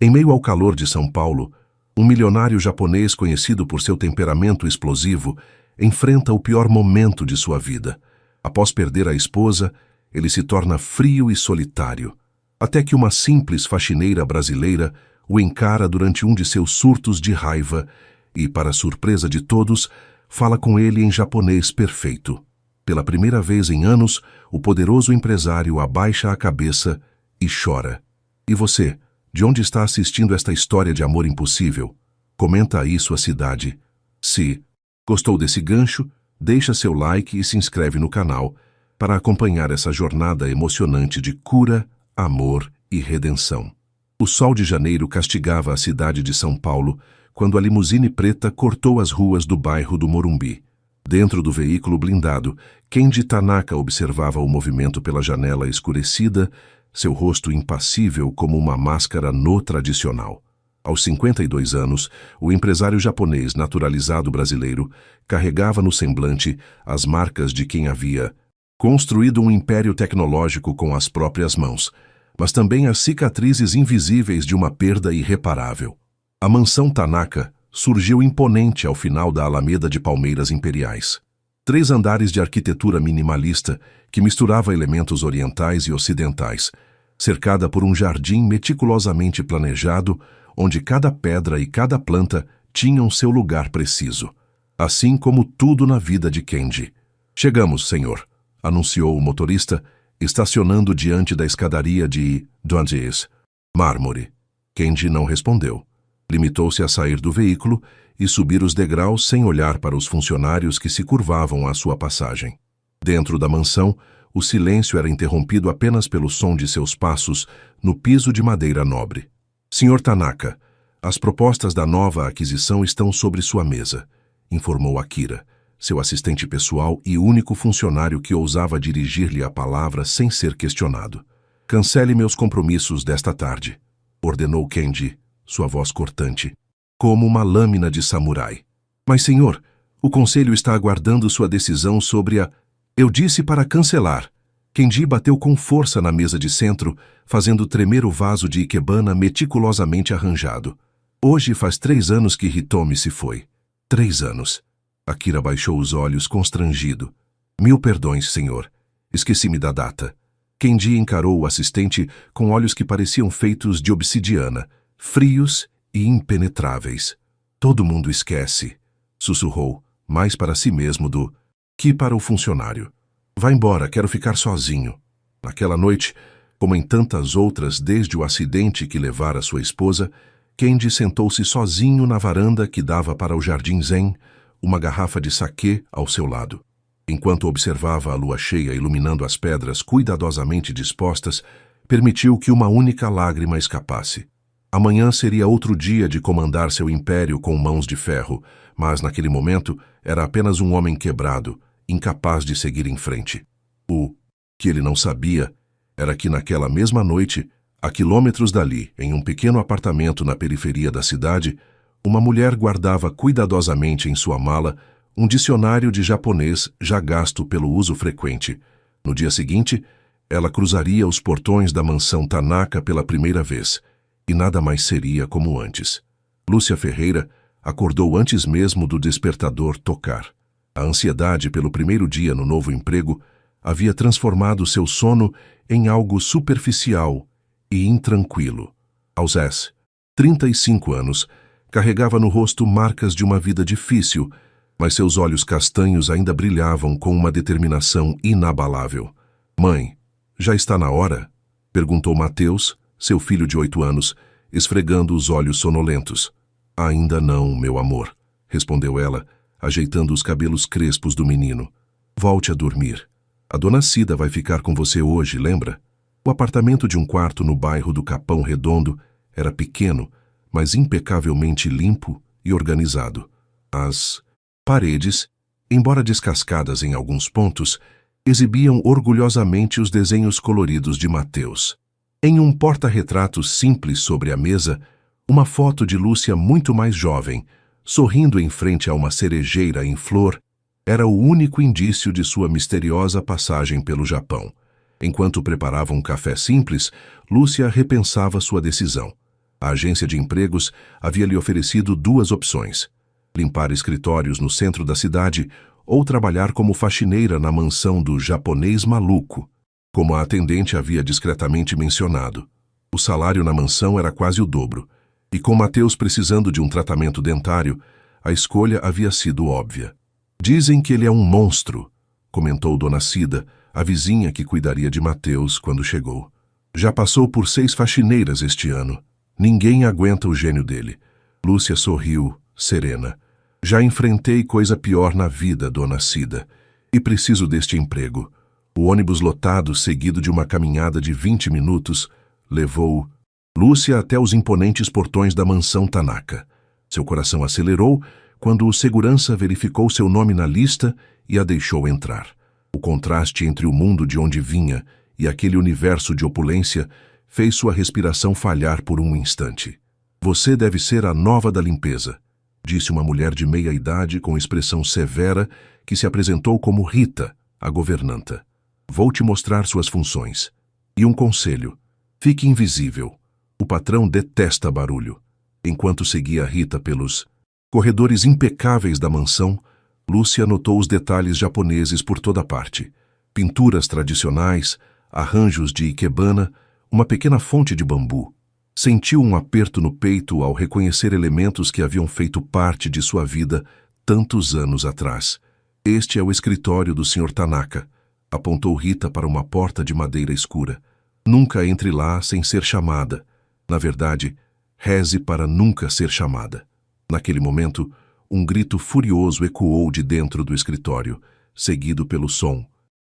Em meio ao calor de São Paulo, um milionário japonês conhecido por seu temperamento explosivo enfrenta o pior momento de sua vida. Após perder a esposa, ele se torna frio e solitário, até que uma simples faxineira brasileira o encara durante um de seus surtos de raiva e, para surpresa de todos, fala com ele em japonês perfeito. Pela primeira vez em anos, o poderoso empresário abaixa a cabeça e chora. E você, de onde está assistindo esta história de amor impossível? Comenta aí sua cidade. Se gostou desse gancho, deixa seu like e se inscreve no canal para acompanhar essa jornada emocionante de cura, amor e redenção. O sol de janeiro castigava a cidade de São Paulo quando a limusine preta cortou as ruas do bairro do Morumbi. Dentro do veículo blindado, Kenji Tanaka observava o movimento pela janela escurecida, seu rosto impassível como uma máscara no tradicional. Aos 52 anos, o empresário japonês naturalizado brasileiro carregava no semblante as marcas de quem havia construído um império tecnológico com as próprias mãos, mas também as cicatrizes invisíveis de uma perda irreparável. A mansão Tanaka surgiu imponente ao final da Alameda de Palmeiras Imperiais. 3 andares de arquitetura minimalista que misturava elementos orientais e ocidentais, cercada por um jardim meticulosamente planejado, onde cada pedra e cada planta tinham seu lugar preciso, assim como tudo na vida de Kenji. "Chegamos, senhor", anunciou o motorista, estacionando diante da escadaria de Dondes, mármore. Kenji não respondeu. Limitou-se a sair do veículo e subir os degraus sem olhar para os funcionários que se curvavam à sua passagem. Dentro da mansão, o silêncio era interrompido apenas pelo som de seus passos no piso de madeira nobre. "Senhor Tanaka, as propostas da nova aquisição estão sobre sua mesa", informou Akira, seu assistente pessoal e único funcionário que ousava dirigir-lhe a palavra sem ser questionado. "Cancele meus compromissos desta tarde", ordenou Kenji, sua voz cortante, como uma lâmina de samurai. "Mas, senhor, o conselho está aguardando sua decisão sobre a..." "Eu disse para cancelar." Kenji bateu com força na mesa de centro, fazendo tremer o vaso de ikebana meticulosamente arranjado. "Hoje faz 3 anos que Hitomi se foi." 3 anos. Akira baixou os olhos constrangido. "Mil perdões, senhor. Esqueci-me da data." Kenji encarou o assistente com olhos que pareciam feitos de obsidiana, frios e impenetráveis. "Todo mundo esquece", sussurrou, mais para si mesmo do que para o funcionário. "Vá embora, quero ficar sozinho." Naquela noite, como em tantas outras desde o acidente que levara sua esposa, Kenji sentou-se sozinho na varanda que dava para o jardim zen, uma garrafa de saquê ao seu lado. Enquanto observava a lua cheia iluminando as pedras cuidadosamente dispostas, permitiu que uma única lágrima escapasse. Amanhã seria outro dia de comandar seu império com mãos de ferro, mas naquele momento era apenas um homem quebrado, incapaz de seguir em frente. O que ele não sabia era que naquela mesma noite, a quilômetros dali, em um pequeno apartamento na periferia da cidade, uma mulher guardava cuidadosamente em sua mala um dicionário de japonês já gasto pelo uso frequente. No dia seguinte, ela cruzaria os portões da mansão Tanaka pela primeira vez, e nada mais seria como antes. Lúcia Ferreira acordou antes mesmo do despertador tocar. A ansiedade pelo primeiro dia no novo emprego havia transformado seu sono em algo superficial e intranquilo. Aos 35 anos, carregava no rosto marcas de uma vida difícil, mas seus olhos castanhos ainda brilhavam com uma determinação inabalável. "Mãe, já está na hora?" perguntou Mateus, seu filho de 8 anos, esfregando os olhos sonolentos. "Ainda não, meu amor", respondeu ela, ajeitando os cabelos crespos do menino. "Volte a dormir. A dona Cida vai ficar com você hoje, lembra?" O apartamento de um quarto no bairro do Capão Redondo era pequeno, mas impecavelmente limpo e organizado. As paredes, embora descascadas em alguns pontos, exibiam orgulhosamente os desenhos coloridos de Mateus. Em um porta-retratos simples sobre a mesa, uma foto de Lúcia muito mais jovem, sorrindo em frente a uma cerejeira em flor, era o único indício de sua misteriosa passagem pelo Japão. Enquanto preparava um café simples, Lúcia repensava sua decisão. A agência de empregos havia lhe oferecido 2 opções: limpar escritórios no centro da cidade ou trabalhar como faxineira na mansão do japonês maluco. Como a atendente havia discretamente mencionado, o salário na mansão era quase o dobro, e com Mateus precisando de um tratamento dentário, a escolha havia sido óbvia. Dizem que ele é um monstro, comentou Dona Cida, a vizinha que cuidaria de Mateus quando chegou. Já passou por 6 faxineiras este ano. Ninguém aguenta o gênio dele. Lúcia sorriu, serena. Já enfrentei coisa pior na vida, Dona Cida, e preciso deste emprego. O ônibus lotado, seguido de uma caminhada de 20 minutos, levou Lúcia até os imponentes portões da mansão Tanaka. Seu coração acelerou quando o segurança verificou seu nome na lista e a deixou entrar. O contraste entre o mundo de onde vinha e aquele universo de opulência fez sua respiração falhar por um instante. Você deve ser a nova da limpeza, disse uma mulher de meia idade com expressão severa que se apresentou como Rita, a governanta. Vou te mostrar suas funções. E um conselho: fique invisível. O patrão detesta barulho. Enquanto seguia Rita pelos corredores impecáveis da mansão, Lúcia notou os detalhes japoneses por toda parte. Pinturas tradicionais, arranjos de ikebana, uma pequena fonte de bambu. Sentiu um aperto no peito ao reconhecer elementos que haviam feito parte de sua vida tantos anos atrás. Este é o escritório do Sr. Tanaka, apontou Rita para uma porta de madeira escura. Nunca entre lá sem ser chamada. Na verdade, reze para nunca ser chamada. Naquele momento, um grito furioso ecoou de dentro do escritório, seguido pelo som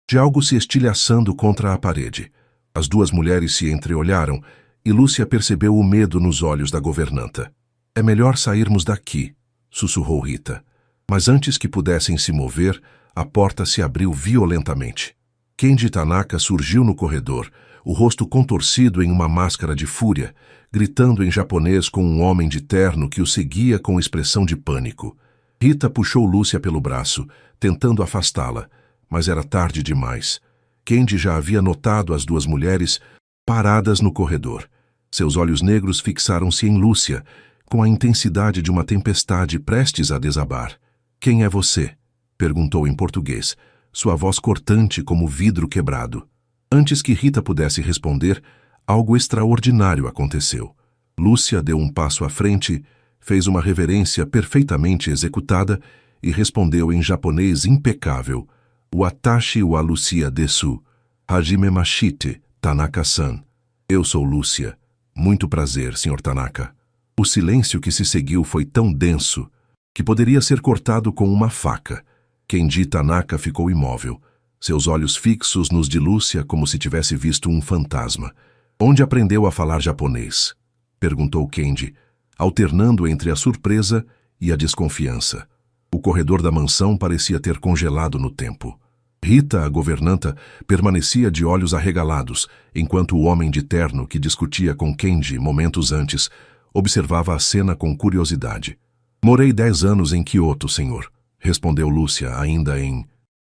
de algo se estilhaçando contra a parede. As 2 mulheres se entreolharam e Lúcia percebeu o medo nos olhos da governanta. É melhor sairmos daqui, sussurrou Rita. Mas antes que pudessem se mover, a porta se abriu violentamente. Kenji Tanaka surgiu no corredor, o rosto contorcido em uma máscara de fúria, gritando em japonês com um homem de terno que o seguia com expressão de pânico. Rita puxou Lúcia pelo braço, tentando afastá-la, mas era tarde demais. Kenji já havia notado as 2 mulheres paradas no corredor. Seus olhos negros fixaram-se em Lúcia, com a intensidade de uma tempestade prestes a desabar. Quem é você? Perguntou em português, sua voz cortante como vidro quebrado. Antes que Rita pudesse responder, algo extraordinário aconteceu. Lúcia deu um passo à frente, fez uma reverência perfeitamente executada e respondeu em japonês impecável: Watashi wa Lúcia desu, hajime mashite, Tanaka-san. Eu sou Lúcia. Muito prazer, Sr. Tanaka. O silêncio que se seguiu foi tão denso que poderia ser cortado com uma faca. Kenji Tanaka ficou imóvel, seus olhos fixos nos de Lúcia como se tivesse visto um fantasma. Onde aprendeu a falar japonês? Perguntou Kenji, alternando entre a surpresa e a desconfiança. O corredor da mansão parecia ter congelado no tempo. Rita, a governanta, permanecia de olhos arregalados, enquanto o homem de terno que discutia com Kenji momentos antes observava a cena com curiosidade. Morei 10 anos em Kyoto, senhor, respondeu Lúcia, ainda em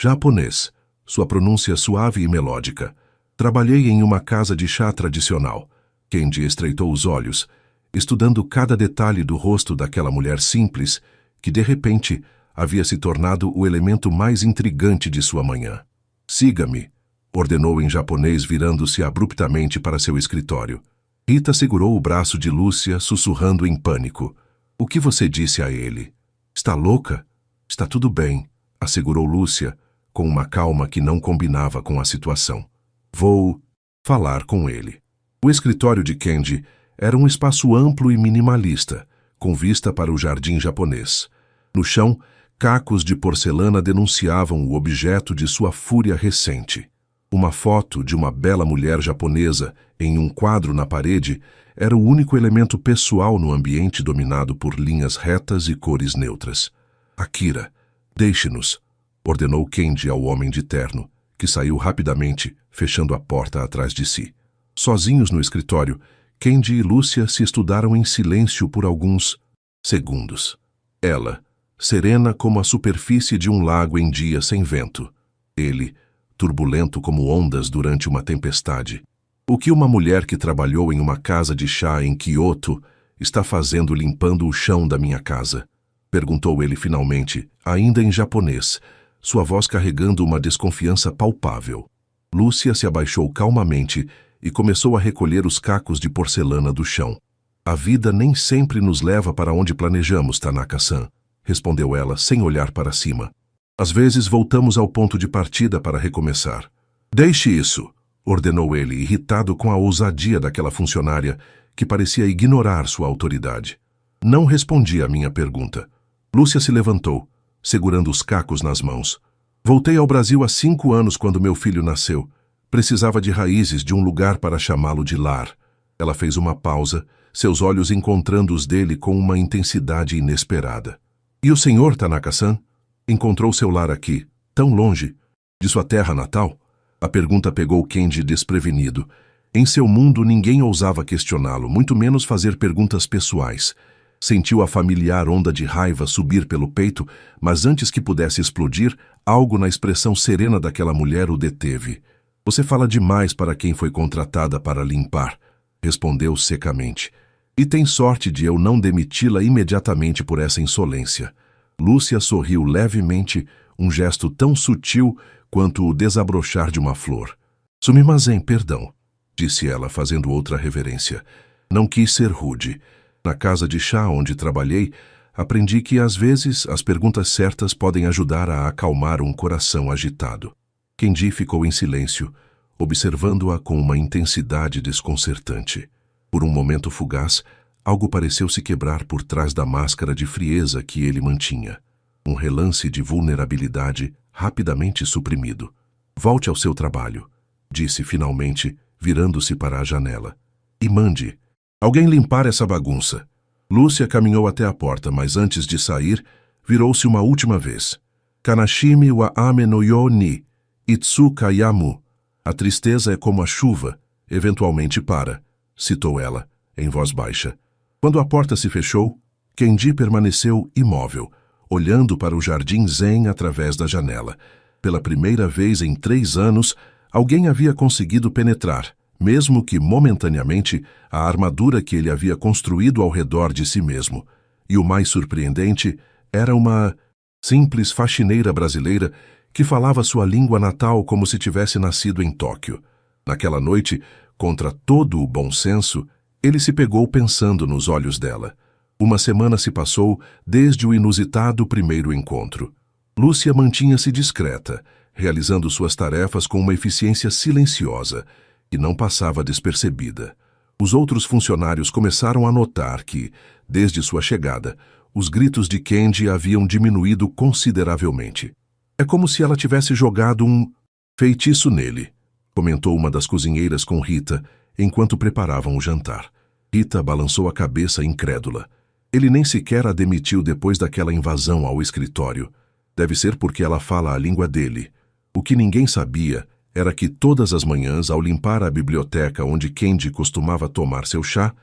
japonês, sua pronúncia suave e melódica. Trabalhei em uma casa de chá tradicional. Kenji estreitou os olhos, estudando cada detalhe do rosto daquela mulher simples, que de repente havia se tornado o elemento mais intrigante de sua manhã. Siga-me, ordenou em japonês, virando-se abruptamente para seu escritório. Rita segurou o braço de Lúcia, sussurrando em pânico. O que você disse a ele? Está louca? Está tudo bem, assegurou Lúcia, com uma calma que não combinava com a situação. Vou falar com ele. O escritório de Kenji era um espaço amplo e minimalista, com vista para o jardim japonês. No chão, cacos de porcelana denunciavam o objeto de sua fúria recente. Uma foto de uma bela mulher japonesa em um quadro na parede era o único elemento pessoal no ambiente dominado por linhas retas e cores neutras. Akira, deixe-nos, ordenou Kenji ao homem de terno, que saiu rapidamente, fechando a porta atrás de si. Sozinhos no escritório, Kenji e Lúcia se estudaram em silêncio por alguns segundos. Ela, serena como a superfície de um lago em dia sem vento. Ele, turbulento como ondas durante uma tempestade. O que uma mulher que trabalhou em uma casa de chá em Kyoto está fazendo limpando o chão da minha casa? Perguntou ele finalmente, ainda em japonês, sua voz carregando uma desconfiança palpável. Lúcia se abaixou calmamente e começou a recolher os cacos de porcelana do chão. A vida nem sempre nos leva para onde planejamos, Tanaka-san, respondeu ela sem olhar para cima. Às vezes voltamos ao ponto de partida para recomeçar. Deixe isso, ordenou ele, irritado com a ousadia daquela funcionária que parecia ignorar sua autoridade. Não respondi à minha pergunta. Lúcia se levantou, segurando os cacos nas mãos. Voltei ao Brasil há 5 anos quando meu filho nasceu. Precisava de raízes, de um lugar para chamá-lo de lar. Ela fez uma pausa, seus olhos encontrando os dele com uma intensidade inesperada. E o senhor, Tanaka-san? Encontrou seu lar aqui, tão longe, de sua terra natal? A pergunta pegou Kenji desprevenido. Em seu mundo ninguém ousava questioná-lo, muito menos fazer perguntas pessoais. Sentiu a familiar onda de raiva subir pelo peito, mas antes que pudesse explodir, algo na expressão serena daquela mulher o deteve. Você fala demais para quem foi contratada para limpar, respondeu secamente. E tem sorte de eu não demiti-la imediatamente por essa insolência. Lúcia sorriu levemente, um gesto tão sutil quanto o desabrochar de uma flor. Sumimasen, perdão, disse ela, fazendo outra reverência. Não quis ser rude. Na casa de chá onde trabalhei, aprendi que às vezes as perguntas certas podem ajudar a acalmar um coração agitado. Kenji ficou em silêncio, observando-a com uma intensidade desconcertante. Por um momento fugaz, algo pareceu se quebrar por trás da máscara de frieza que ele mantinha. Um relance de vulnerabilidade rapidamente suprimido. Volte ao seu trabalho, disse finalmente, virando-se para a janela. E mande alguém limpar essa bagunça. Lúcia caminhou até a porta, mas antes de sair, virou-se uma última vez. Kanashimi wa ame no yo ni, itsu kayamu. A tristeza é como a chuva, eventualmente para, citou ela, em voz baixa. Quando a porta se fechou, Kenji permaneceu imóvel, olhando para o jardim zen através da janela. Pela primeira vez em 3 anos, alguém havia conseguido penetrar, mesmo que momentaneamente, a armadura que ele havia construído ao redor de si mesmo. E o mais surpreendente era uma simples faxineira brasileira que falava sua língua natal como se tivesse nascido em Tóquio. Naquela noite, contra todo o bom senso, ele se pegou pensando nos olhos dela. Uma semana se passou desde o inusitado primeiro encontro. Lúcia mantinha-se discreta, realizando suas tarefas com uma eficiência silenciosa, e não passava despercebida. Os outros funcionários começaram a notar que, desde sua chegada, os gritos de Kenji haviam diminuído consideravelmente. É como se ela tivesse jogado um feitiço nele, comentou uma das cozinheiras com Rita, enquanto preparavam o jantar. Rita balançou a cabeça incrédula. Ele nem sequer a demitiu depois daquela invasão ao escritório. Deve ser porque ela fala a língua dele. O que ninguém sabia era que todas as manhãs, ao limpar a biblioteca onde Kenji costumava tomar seu chá,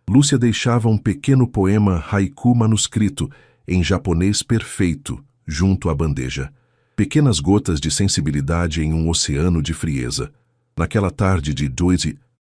Lúcia deixava um pequeno poema haiku manuscrito, em japonês perfeito, junto à bandeja. Pequenas gotas de sensibilidade em um oceano de frieza. Naquela tarde de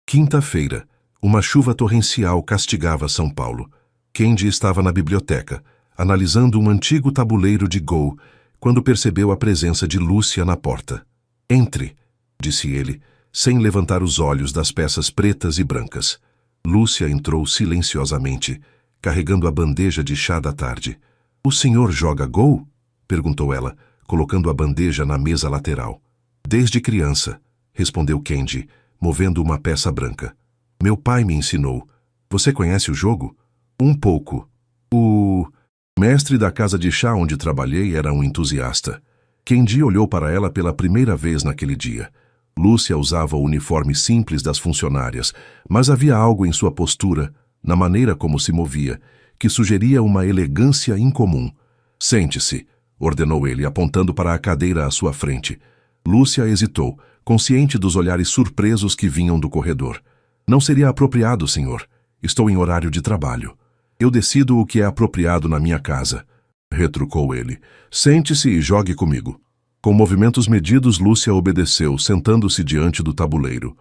quinta-feira, uma chuva torrencial castigava São Paulo. Kenji estava na biblioteca, analisando um antigo tabuleiro de Go, quando percebeu a presença de Lúcia na porta. Entre, disse ele, sem levantar os olhos das peças pretas e brancas. Lúcia entrou silenciosamente, carregando a bandeja de chá da tarde. O senhor joga Go? Perguntou ela, colocando a bandeja na mesa lateral. Desde criança, respondeu Kenji, movendo uma peça branca. Meu pai me ensinou. Você conhece o jogo? Um pouco. O mestre da casa de chá onde trabalhei era um entusiasta. Kenji olhou para ela pela primeira vez naquele dia. Lúcia usava o uniforme simples das funcionárias, mas havia algo em sua postura, na maneira como se movia, que sugeria uma elegância incomum. Sente-se, ordenou ele, apontando para a cadeira à sua frente. Lúcia hesitou, consciente dos olhares surpresos que vinham do corredor. Não seria apropriado, senhor. Estou em horário de trabalho. Eu decido o que é apropriado na minha casa, retrucou ele. Sente-se e jogue comigo. Com movimentos medidos, Lúcia obedeceu, sentando-se diante do tabuleiro.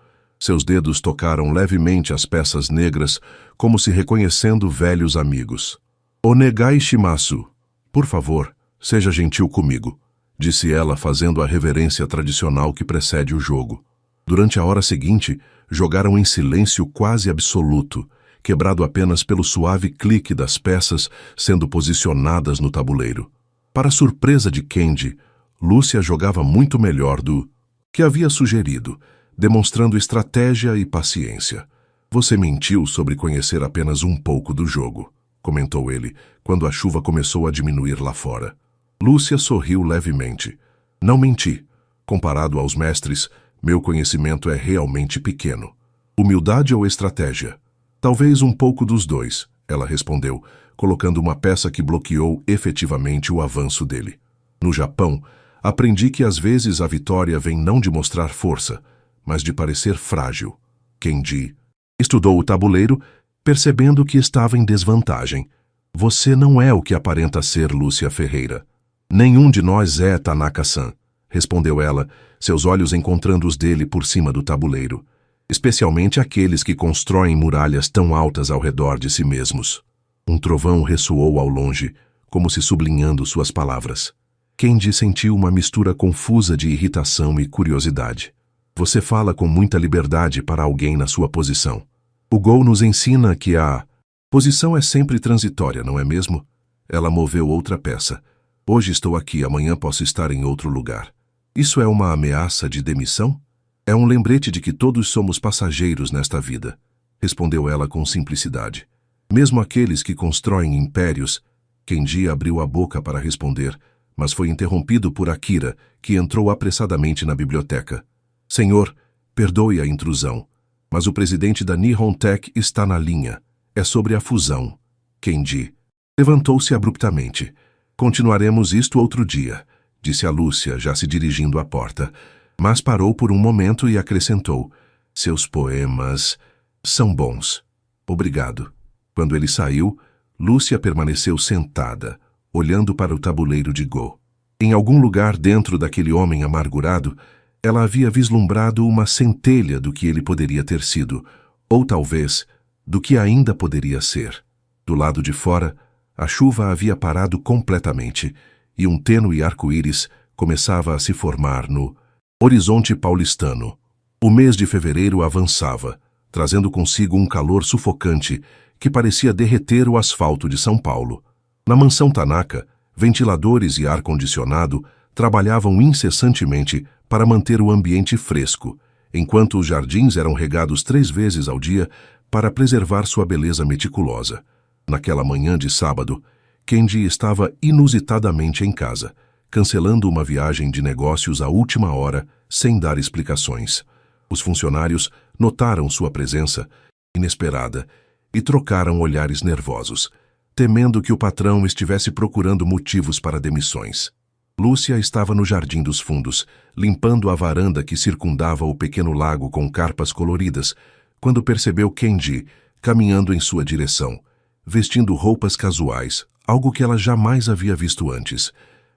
Seus dedos tocaram levemente as peças negras, como se reconhecendo velhos amigos. Onegai shimasu. Por favor, seja gentil comigo, disse ela, fazendo a reverência tradicional que precede o jogo. Durante a hora seguinte, jogaram em silêncio quase absoluto, quebrado apenas pelo suave clique das peças sendo posicionadas no tabuleiro. Para surpresa de Kenji, Lúcia jogava muito melhor do que havia sugerido, demonstrando estratégia e paciência. Você mentiu sobre conhecer apenas um pouco do jogo, comentou ele, quando a chuva começou a diminuir lá fora. Lúcia sorriu levemente. Não menti. Comparado aos mestres, meu conhecimento é realmente pequeno. Humildade ou estratégia? Talvez um pouco dos dois, ela respondeu, colocando uma peça que bloqueou efetivamente o avanço dele. No Japão, aprendi que às vezes a vitória vem não de mostrar força, mas de parecer frágil. Kenji estudou o tabuleiro, percebendo que estava em desvantagem. Você não é o que aparenta ser, Lúcia Ferreira. Nenhum de nós é, Tanaka-san, respondeu ela, seus olhos encontrando os dele por cima do tabuleiro. Especialmente aqueles que constroem muralhas tão altas ao redor de si mesmos. Um trovão ressoou ao longe, como se sublinhando suas palavras. Kenji sentiu uma mistura confusa de irritação e curiosidade. Você fala com muita liberdade para alguém na sua posição. O Go nos ensina que a posição é sempre transitória, não é mesmo? Ela moveu outra peça. Hoje estou aqui, amanhã posso estar em outro lugar. Isso é uma ameaça de demissão? É um lembrete de que todos somos passageiros nesta vida, respondeu ela com simplicidade. Mesmo aqueles que constroem impérios. Kenji abriu a boca para responder, mas foi interrompido por Akira, que entrou apressadamente na biblioteca. Senhor, perdoe a intrusão, mas o presidente da Nihon Tech está na linha. É sobre a fusão. Kenji levantou-se abruptamente. Continuaremos isto outro dia, disse a Lúcia, já se dirigindo à porta. Mas parou por um momento e acrescentou, seus poemas são bons. Obrigado. Quando ele saiu, Lúcia permaneceu sentada, olhando para o tabuleiro de Go. Em algum lugar dentro daquele homem amargurado, ela havia vislumbrado uma centelha do que ele poderia ter sido, ou talvez, do que ainda poderia ser. Do lado de fora, a chuva havia parado completamente, e um tênue arco-íris começava a se formar no horizonte paulistano. O mês de fevereiro avançava, trazendo consigo um calor sufocante que parecia derreter o asfalto de São Paulo. Na mansão Tanaka, ventiladores e ar-condicionado trabalhavam incessantemente para manter o ambiente fresco, enquanto os jardins eram regados 3 vezes ao dia para preservar sua beleza meticulosa. Naquela manhã de sábado, Kenji estava inusitadamente em casa, cancelando uma viagem de negócios à última hora, sem dar explicações. Os funcionários notaram sua presença inesperada e trocaram olhares nervosos, temendo que o patrão estivesse procurando motivos para demissões. Lúcia estava no jardim dos fundos, limpando a varanda que circundava o pequeno lago com carpas coloridas, quando percebeu Kenji caminhando em sua direção, vestindo roupas casuais, algo que ela jamais havia visto antes.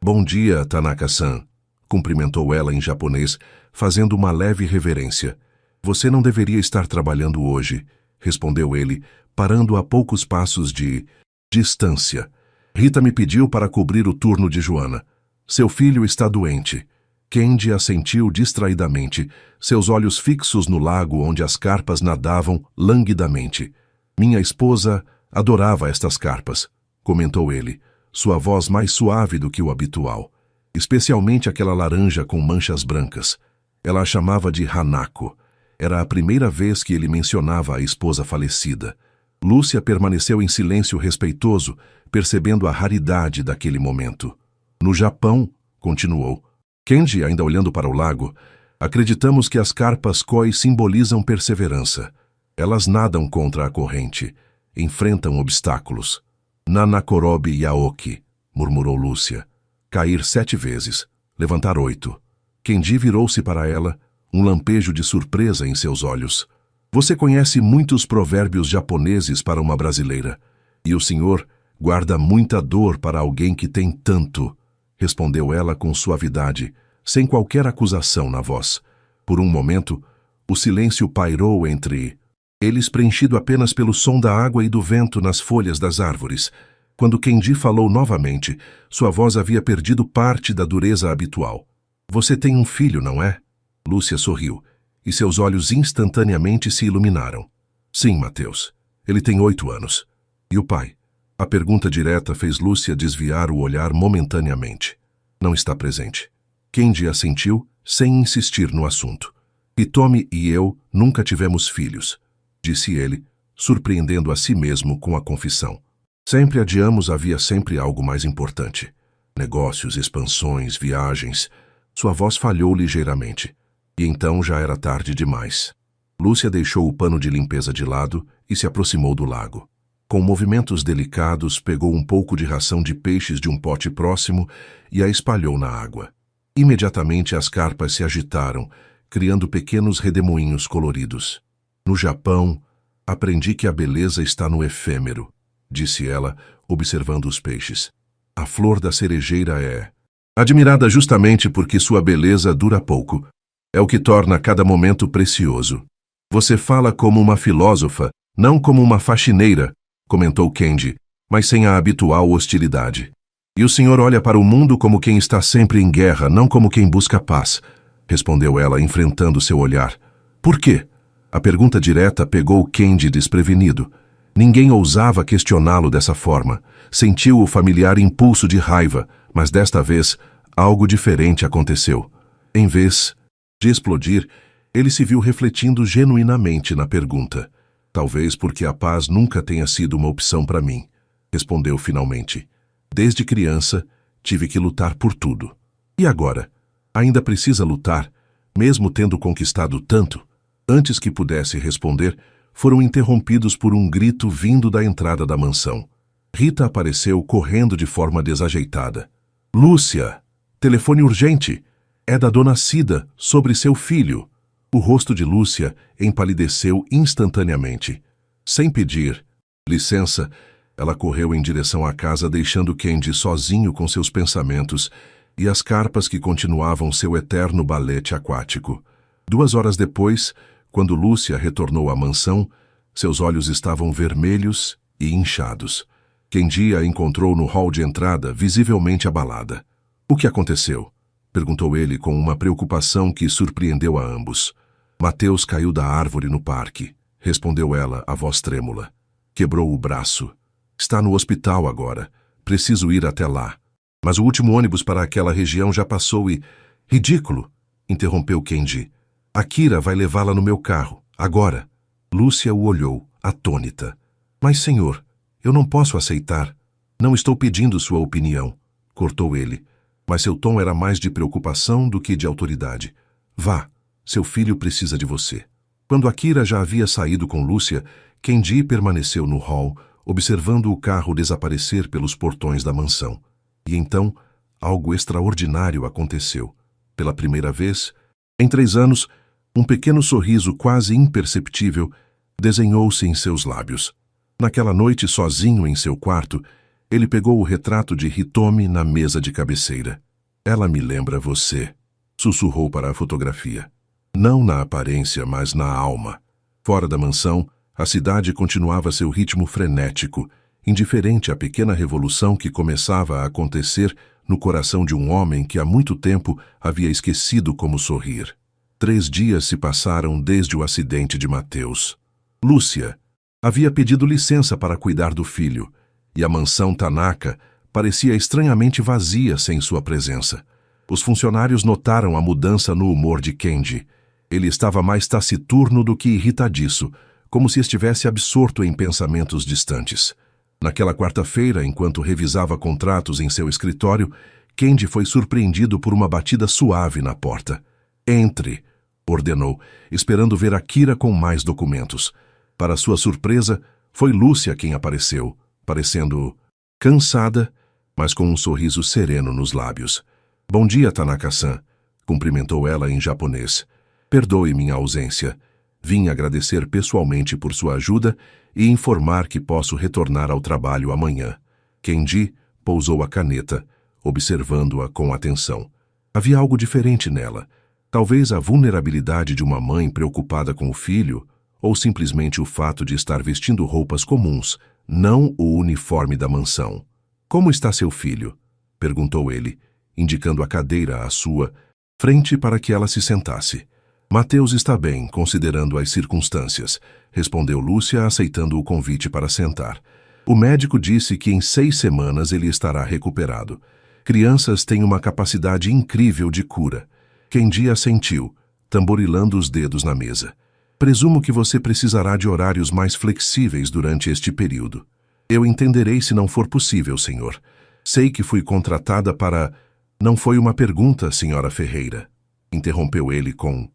Bom dia, Tanaka-san, cumprimentou ela em japonês, fazendo uma leve reverência. Você não deveria estar trabalhando hoje, respondeu ele, parando a poucos passos de distância. Rita me pediu para cobrir o turno de Joana. Seu filho está doente. Kenji assentiu distraidamente, seus olhos fixos no lago onde as carpas nadavam languidamente. Minha esposa adorava estas carpas, comentou ele, sua voz mais suave do que o habitual, especialmente aquela laranja com manchas brancas. Ela a chamava de Hanako. Era a primeira vez que ele mencionava a esposa falecida. Lúcia permaneceu em silêncio respeitoso, percebendo a raridade daquele momento. No Japão, continuou, Kenji, ainda olhando para o lago, acreditamos que as carpas koi simbolizam perseverança. Elas nadam contra a corrente, enfrentam obstáculos. Nanakorobi Yaoki, murmurou Lúcia. Cair 7 vezes, levantar 8. Kenji virou-se para ela, um lampejo de surpresa em seus olhos. Você conhece muitos provérbios japoneses para uma brasileira, e o senhor guarda muita dor para alguém que tem tanto, respondeu ela com suavidade, sem qualquer acusação na voz. Por um momento, O silêncio pairou entre eles, preenchido apenas pelo som da água e do vento nas folhas das árvores. Quando Kendi falou novamente, sua voz havia perdido parte da dureza habitual. Você tem um filho, não é? Lúcia sorriu, e seus olhos instantaneamente se iluminaram. Sim, Mateus. Ele tem 8 anos. E o pai? A pergunta direta fez Lúcia desviar o olhar momentaneamente. Não está presente. Kendi assentiu, sem insistir no assunto. Hitomi e eu nunca tivemos filhos, disse ele, surpreendendo a si mesmo com a confissão. Sempre adiamos, havia sempre algo mais importante. Negócios, expansões, viagens. Sua voz falhou ligeiramente. E então já era tarde demais. Lúcia deixou o pano de limpeza de lado e se aproximou do lago. Com movimentos delicados, pegou um pouco de ração de peixes de um pote próximo e a espalhou na água. Imediatamente as carpas se agitaram, criando pequenos redemoinhos coloridos. No Japão, aprendi que a beleza está no efêmero, disse ela, observando os peixes. A flor da cerejeira é admirada justamente porque sua beleza dura pouco. É o que torna cada momento precioso. Você fala como uma filósofa, não como uma faxineira, comentou Kendi, mas sem a habitual hostilidade. E o senhor olha para o mundo como quem está sempre em guerra, não como quem busca paz, respondeu ela, enfrentando seu olhar. Por quê? A pergunta direta pegou Kendi desprevenido. Ninguém ousava questioná-lo dessa forma. Sentiu o familiar impulso de raiva, mas desta vez algo diferente aconteceu. Em vez de explodir, ele se viu refletindo genuinamente na pergunta. Talvez porque a paz nunca tenha sido uma opção para mim, respondeu finalmente. Desde criança, tive que lutar por tudo. E agora? Ainda precisa lutar, mesmo tendo conquistado tanto? Antes que pudesse responder, foram interrompidos por um grito vindo da entrada da mansão. Rita apareceu correndo de forma desajeitada. Lúcia! Telefone urgente! É da dona Cida, sobre seu filho. O rosto de Lúcia empalideceu instantaneamente. Sem pedir licença, ela correu em direção à casa, deixando Kendi sozinho com seus pensamentos e as carpas que continuavam seu eterno balete aquático. 2 horas depois, quando Lúcia retornou à mansão, seus olhos estavam vermelhos e inchados. Kendi a encontrou no hall de entrada, visivelmente abalada. O que aconteceu? Perguntou ele com uma preocupação que surpreendeu a ambos. Mateus caiu da árvore no parque, respondeu ela, a voz trêmula. Quebrou o braço. Está no hospital agora. Preciso ir até lá. Mas o último ônibus para aquela região já passou e... Ridículo! Interrompeu Kendi. Akira vai levá-la no meu carro, agora. Lúcia o olhou, atônita. Mas, senhor, eu não posso aceitar. Não estou pedindo sua opinião, cortou ele. Mas seu tom era mais de preocupação do que de autoridade. Vá, seu filho precisa de você. Quando Akira já havia saído com Lúcia, Kendi permaneceu no hall, observando o carro desaparecer pelos portões da mansão. E então, algo extraordinário aconteceu. Pela primeira vez, em 3 anos, um pequeno sorriso quase imperceptível desenhou-se em seus lábios. Naquela noite, sozinho em seu quarto, ele pegou o retrato de Hitomi na mesa de cabeceira. Ela me lembra você, sussurrou para a fotografia. Não na aparência, mas na alma. Fora da mansão, a cidade continuava seu ritmo frenético, indiferente à pequena revolução que começava a acontecer no coração de um homem que há muito tempo havia esquecido como sorrir. 3 dias se passaram desde o acidente de Mateus. Lúcia havia pedido licença para cuidar do filho, e a mansão Tanaka parecia estranhamente vazia sem sua presença. Os funcionários notaram a mudança no humor de Kendi. Ele estava mais taciturno do que irritadiço, como se estivesse absorto em pensamentos distantes. Naquela quarta-feira, enquanto revisava contratos em seu escritório, Kendi foi surpreendido por uma batida suave na porta. Entre, ordenou, esperando ver Akira com mais documentos. Para sua surpresa, foi Lúcia quem apareceu, parecendo cansada, mas com um sorriso sereno nos lábios. Bom dia, Tanaka-san, cumprimentou ela em japonês. Perdoe minha ausência. Vim agradecer pessoalmente por sua ajuda e informar que posso retornar ao trabalho amanhã. Kendi pousou a caneta, observando-a com atenção. Havia algo diferente nela. Talvez a vulnerabilidade de uma mãe preocupada com o filho, ou simplesmente o fato de estar vestindo roupas comuns, não o uniforme da mansão. Como está seu filho? Perguntou ele, indicando a cadeira à sua frente para que ela se sentasse. Mateus está bem, considerando as circunstâncias, respondeu Lúcia, aceitando o convite para sentar. O médico disse que em 6 semanas ele estará recuperado. Crianças têm uma capacidade incrível de cura. Kendi assentiu, tamborilando os dedos na mesa. Presumo que você precisará de horários mais flexíveis durante este período. Eu entenderei se não for possível, senhor. Sei que fui contratada para... Não foi uma pergunta, senhora Ferreira. Interrompeu ele com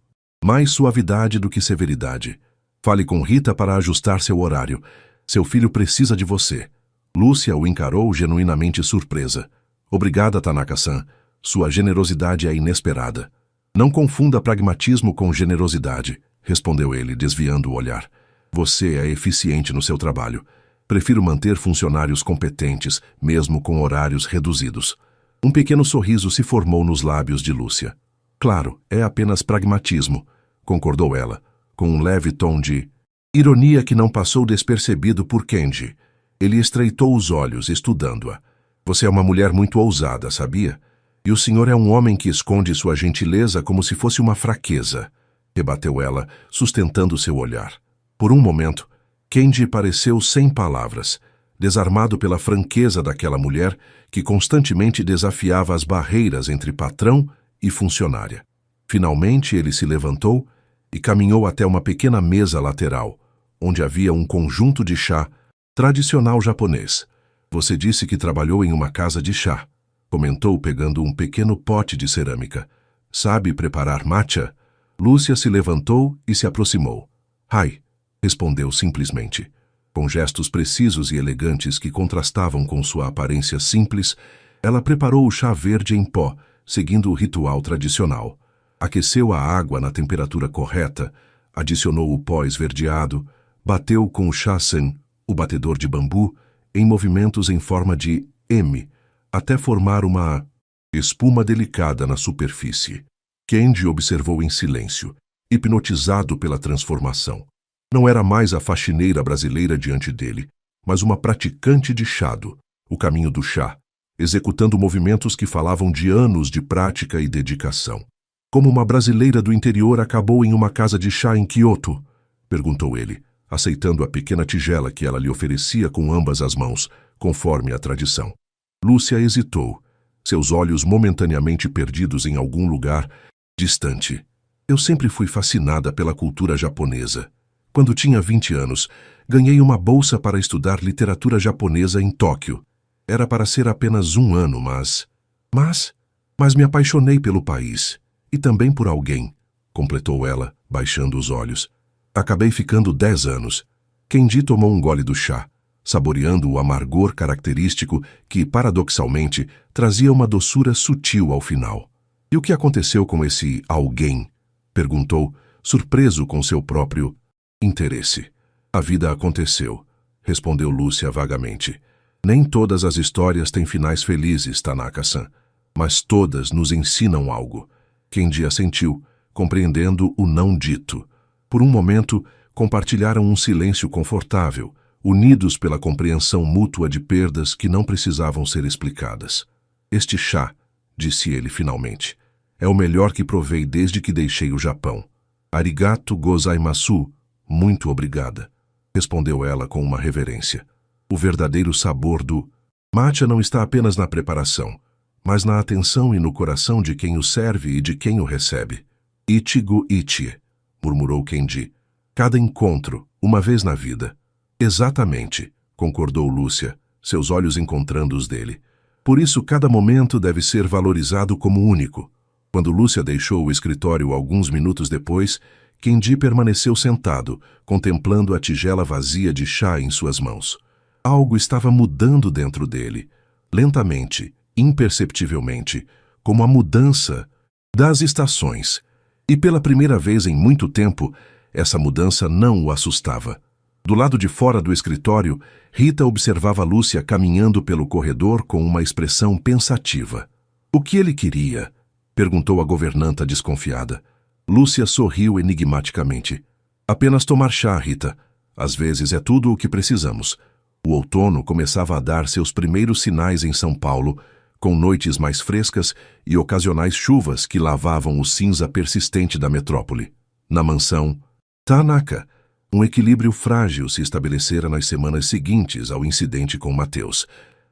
mais suavidade do que severidade. Fale com Rita para ajustar seu horário. Seu filho precisa de você. Lúcia o encarou genuinamente surpresa. Obrigada, Tanaka-san. Sua generosidade é inesperada. Não confunda pragmatismo com generosidade, respondeu ele, desviando o olhar. Você é eficiente no seu trabalho. Prefiro manter funcionários competentes, mesmo com horários reduzidos. Um pequeno sorriso se formou nos lábios de Lúcia. Claro, é apenas pragmatismo, concordou ela, com um leve tom de ironia que não passou despercebido por Kendi. Ele estreitou os olhos, estudando-a. Você é uma mulher muito ousada, sabia? E o senhor é um homem que esconde sua gentileza como se fosse uma fraqueza, rebateu ela, sustentando seu olhar. Por um momento, Kendi pareceu sem palavras, desarmado pela franqueza daquela mulher que constantemente desafiava as barreiras entre patrão e funcionária. Finalmente ele se levantou e caminhou até uma pequena mesa lateral, onde havia um conjunto de chá tradicional japonês. Você disse que trabalhou em uma casa de chá, comentou pegando um pequeno pote de cerâmica. Sabe preparar matcha? Lúcia se levantou e se aproximou. Hai, respondeu simplesmente. Com gestos precisos e elegantes que contrastavam com sua aparência simples, ela preparou o chá verde em pó, seguindo o ritual tradicional. Aqueceu a água na temperatura correta, adicionou o pó esverdeado, bateu com o shasen, o batedor de bambu, em movimentos em forma de M, até formar uma espuma delicada na superfície. Kendi observou em silêncio, hipnotizado pela transformação. Não era mais a faxineira brasileira diante dele, mas uma praticante de chado, o caminho do chá, executando movimentos que falavam de anos de prática e dedicação. Como uma brasileira do interior acabou em uma casa de chá em Kyoto? Perguntou ele, aceitando a pequena tigela que ela lhe oferecia com ambas as mãos, conforme a tradição. Lúcia hesitou, seus olhos momentaneamente perdidos em algum lugar distante. Eu sempre fui fascinada pela cultura japonesa. Quando tinha 20 anos, ganhei uma bolsa para estudar literatura japonesa em Tóquio. Era para ser apenas 1 ano, mas me apaixonei pelo país. E também por alguém, completou ela, baixando os olhos. Acabei ficando 10 anos. Kendi tomou um gole do chá, saboreando o amargor característico que, paradoxalmente, trazia uma doçura sutil ao final. E o que aconteceu com esse alguém? Perguntou, surpreso com seu próprio interesse. A vida aconteceu, respondeu Lúcia vagamente. Nem todas as histórias têm finais felizes, Tanaka-san, mas todas nos ensinam algo. Kendi assentiu, compreendendo o não dito. Por um momento, compartilharam um silêncio confortável, unidos pela compreensão mútua de perdas que não precisavam ser explicadas. Este chá, disse ele finalmente, é o melhor que provei desde que deixei o Japão. Arigato gozaimasu, muito obrigada, respondeu ela com uma reverência. O verdadeiro sabor do matcha não está apenas na preparação, mas na atenção e no coração de quem o serve e de quem o recebe. Ichigo ichi, murmurou Kendi. Cada encontro, uma vez na vida. Exatamente, concordou Lúcia, seus olhos encontrando os dele. Por isso, cada momento deve ser valorizado como único. Quando Lúcia deixou o escritório alguns minutos depois, Kendi permaneceu sentado, contemplando a tigela vazia de chá em suas mãos. Algo estava mudando dentro dele, lentamente, imperceptivelmente, como a mudança das estações. E pela primeira vez em muito tempo, essa mudança não o assustava. Do lado de fora do escritório, Rita observava Lúcia caminhando pelo corredor com uma expressão pensativa. O que ele queria? Perguntou a governanta desconfiada. Lúcia sorriu enigmaticamente. Apenas tomar chá, Rita. Às vezes é tudo o que precisamos. O outono começava a dar seus primeiros sinais em São Paulo, com noites mais frescas e ocasionais chuvas que lavavam o cinza persistente da metrópole. Na mansão Tanaka, um equilíbrio frágil se estabelecera nas semanas seguintes ao incidente com Mateus.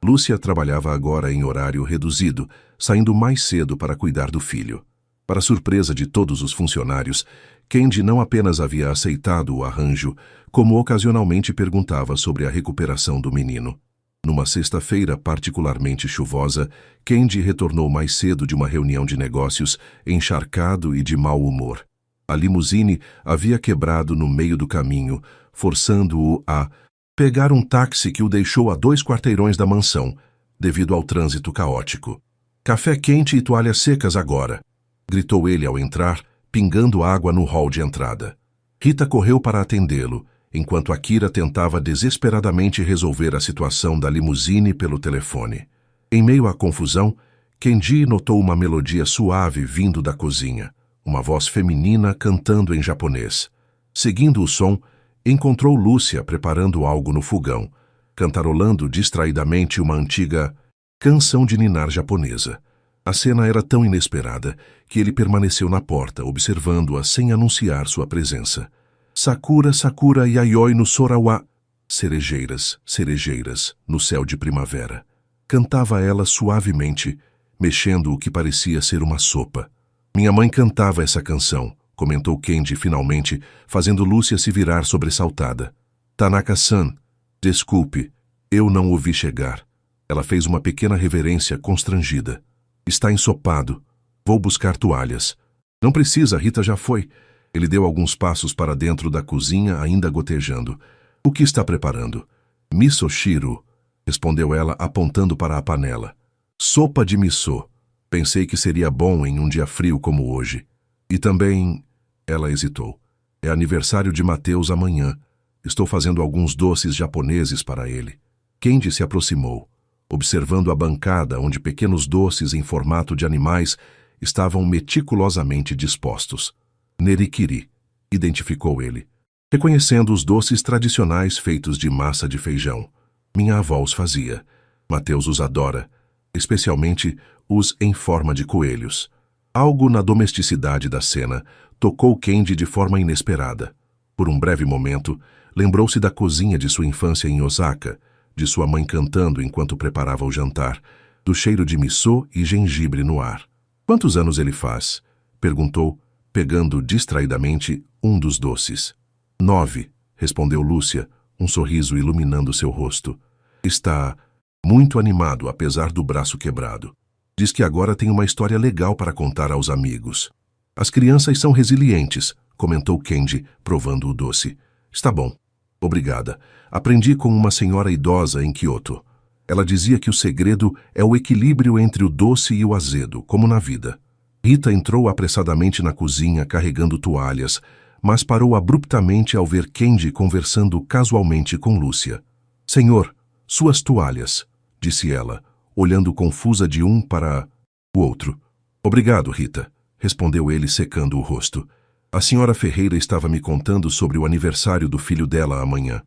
Lúcia trabalhava agora em horário reduzido, saindo mais cedo para cuidar do filho. Para surpresa de todos os funcionários, Kendi não apenas havia aceitado o arranjo, como ocasionalmente perguntava sobre a recuperação do menino. Numa sexta-feira particularmente chuvosa, Kendi retornou mais cedo de uma reunião de negócios, encharcado e de mau humor. A limusine havia quebrado no meio do caminho, forçando-o a pegar um táxi que o deixou a 2 quarteirões da mansão, devido ao trânsito caótico. "Café quente e toalhas secas agora", gritou ele ao entrar, pingando água no hall de entrada. Rita correu para atendê-lo, enquanto Akira tentava desesperadamente resolver a situação da limusine pelo telefone. Em meio à confusão, Kendi notou uma melodia suave vindo da cozinha, uma voz feminina cantando em japonês. Seguindo o som, encontrou Lúcia preparando algo no fogão, cantarolando distraidamente uma antiga canção de ninar japonesa. A cena era tão inesperada que ele permaneceu na porta, observando-a sem anunciar sua presença. "Sakura, sakura, yayoi no sorawa." Cerejeiras, cerejeiras, no céu de primavera. Cantava ela suavemente, mexendo o que parecia ser uma sopa. "Minha mãe cantava essa canção", comentou Kendi finalmente, fazendo Lúcia se virar sobressaltada. "Tanaka-san, desculpe, eu não o vi chegar." Ela fez uma pequena reverência constrangida. "Está ensopado. Vou buscar toalhas." "Não precisa, Rita já foi." Ele deu alguns passos para dentro da cozinha, ainda gotejando. "O que está preparando?" "Misoshiro", respondeu ela, apontando para a panela. "Sopa de miso. Pensei que seria bom em um dia frio como hoje. E também..." Ela hesitou. "É aniversário de Mateus amanhã. Estou fazendo alguns doces japoneses para ele." Kendi se aproximou, observando a bancada onde pequenos doces em formato de animais estavam meticulosamente dispostos. "Nerikiri", identificou ele, reconhecendo os doces tradicionais feitos de massa de feijão. "Minha avó os fazia. Mateus os adora, especialmente os em forma de coelhos." Algo na domesticidade da cena tocou Kendi de forma inesperada. Por um breve momento, lembrou-se da cozinha de sua infância em Osaka, de sua mãe cantando enquanto preparava o jantar, do cheiro de miso e gengibre no ar. "Quantos anos ele faz?" perguntou, pegando distraidamente um dos doces. 9, respondeu Lúcia, um sorriso iluminando seu rosto. "Está muito animado, apesar do braço quebrado. Diz que agora tem uma história legal para contar aos amigos." "As crianças são resilientes", comentou Kendi, provando o doce. "Está bom. Obrigada. Aprendi com uma senhora idosa em Kyoto. Ela dizia que o segredo é o equilíbrio entre o doce e o azedo, como na vida." Rita entrou apressadamente na cozinha carregando toalhas, mas parou abruptamente ao ver Kendi conversando casualmente com Lúcia. "Senhor, suas toalhas", disse ela, olhando confusa de um para o outro. "Obrigado, Rita", respondeu ele secando o rosto. "A senhora Ferreira estava me contando sobre o aniversário do filho dela amanhã."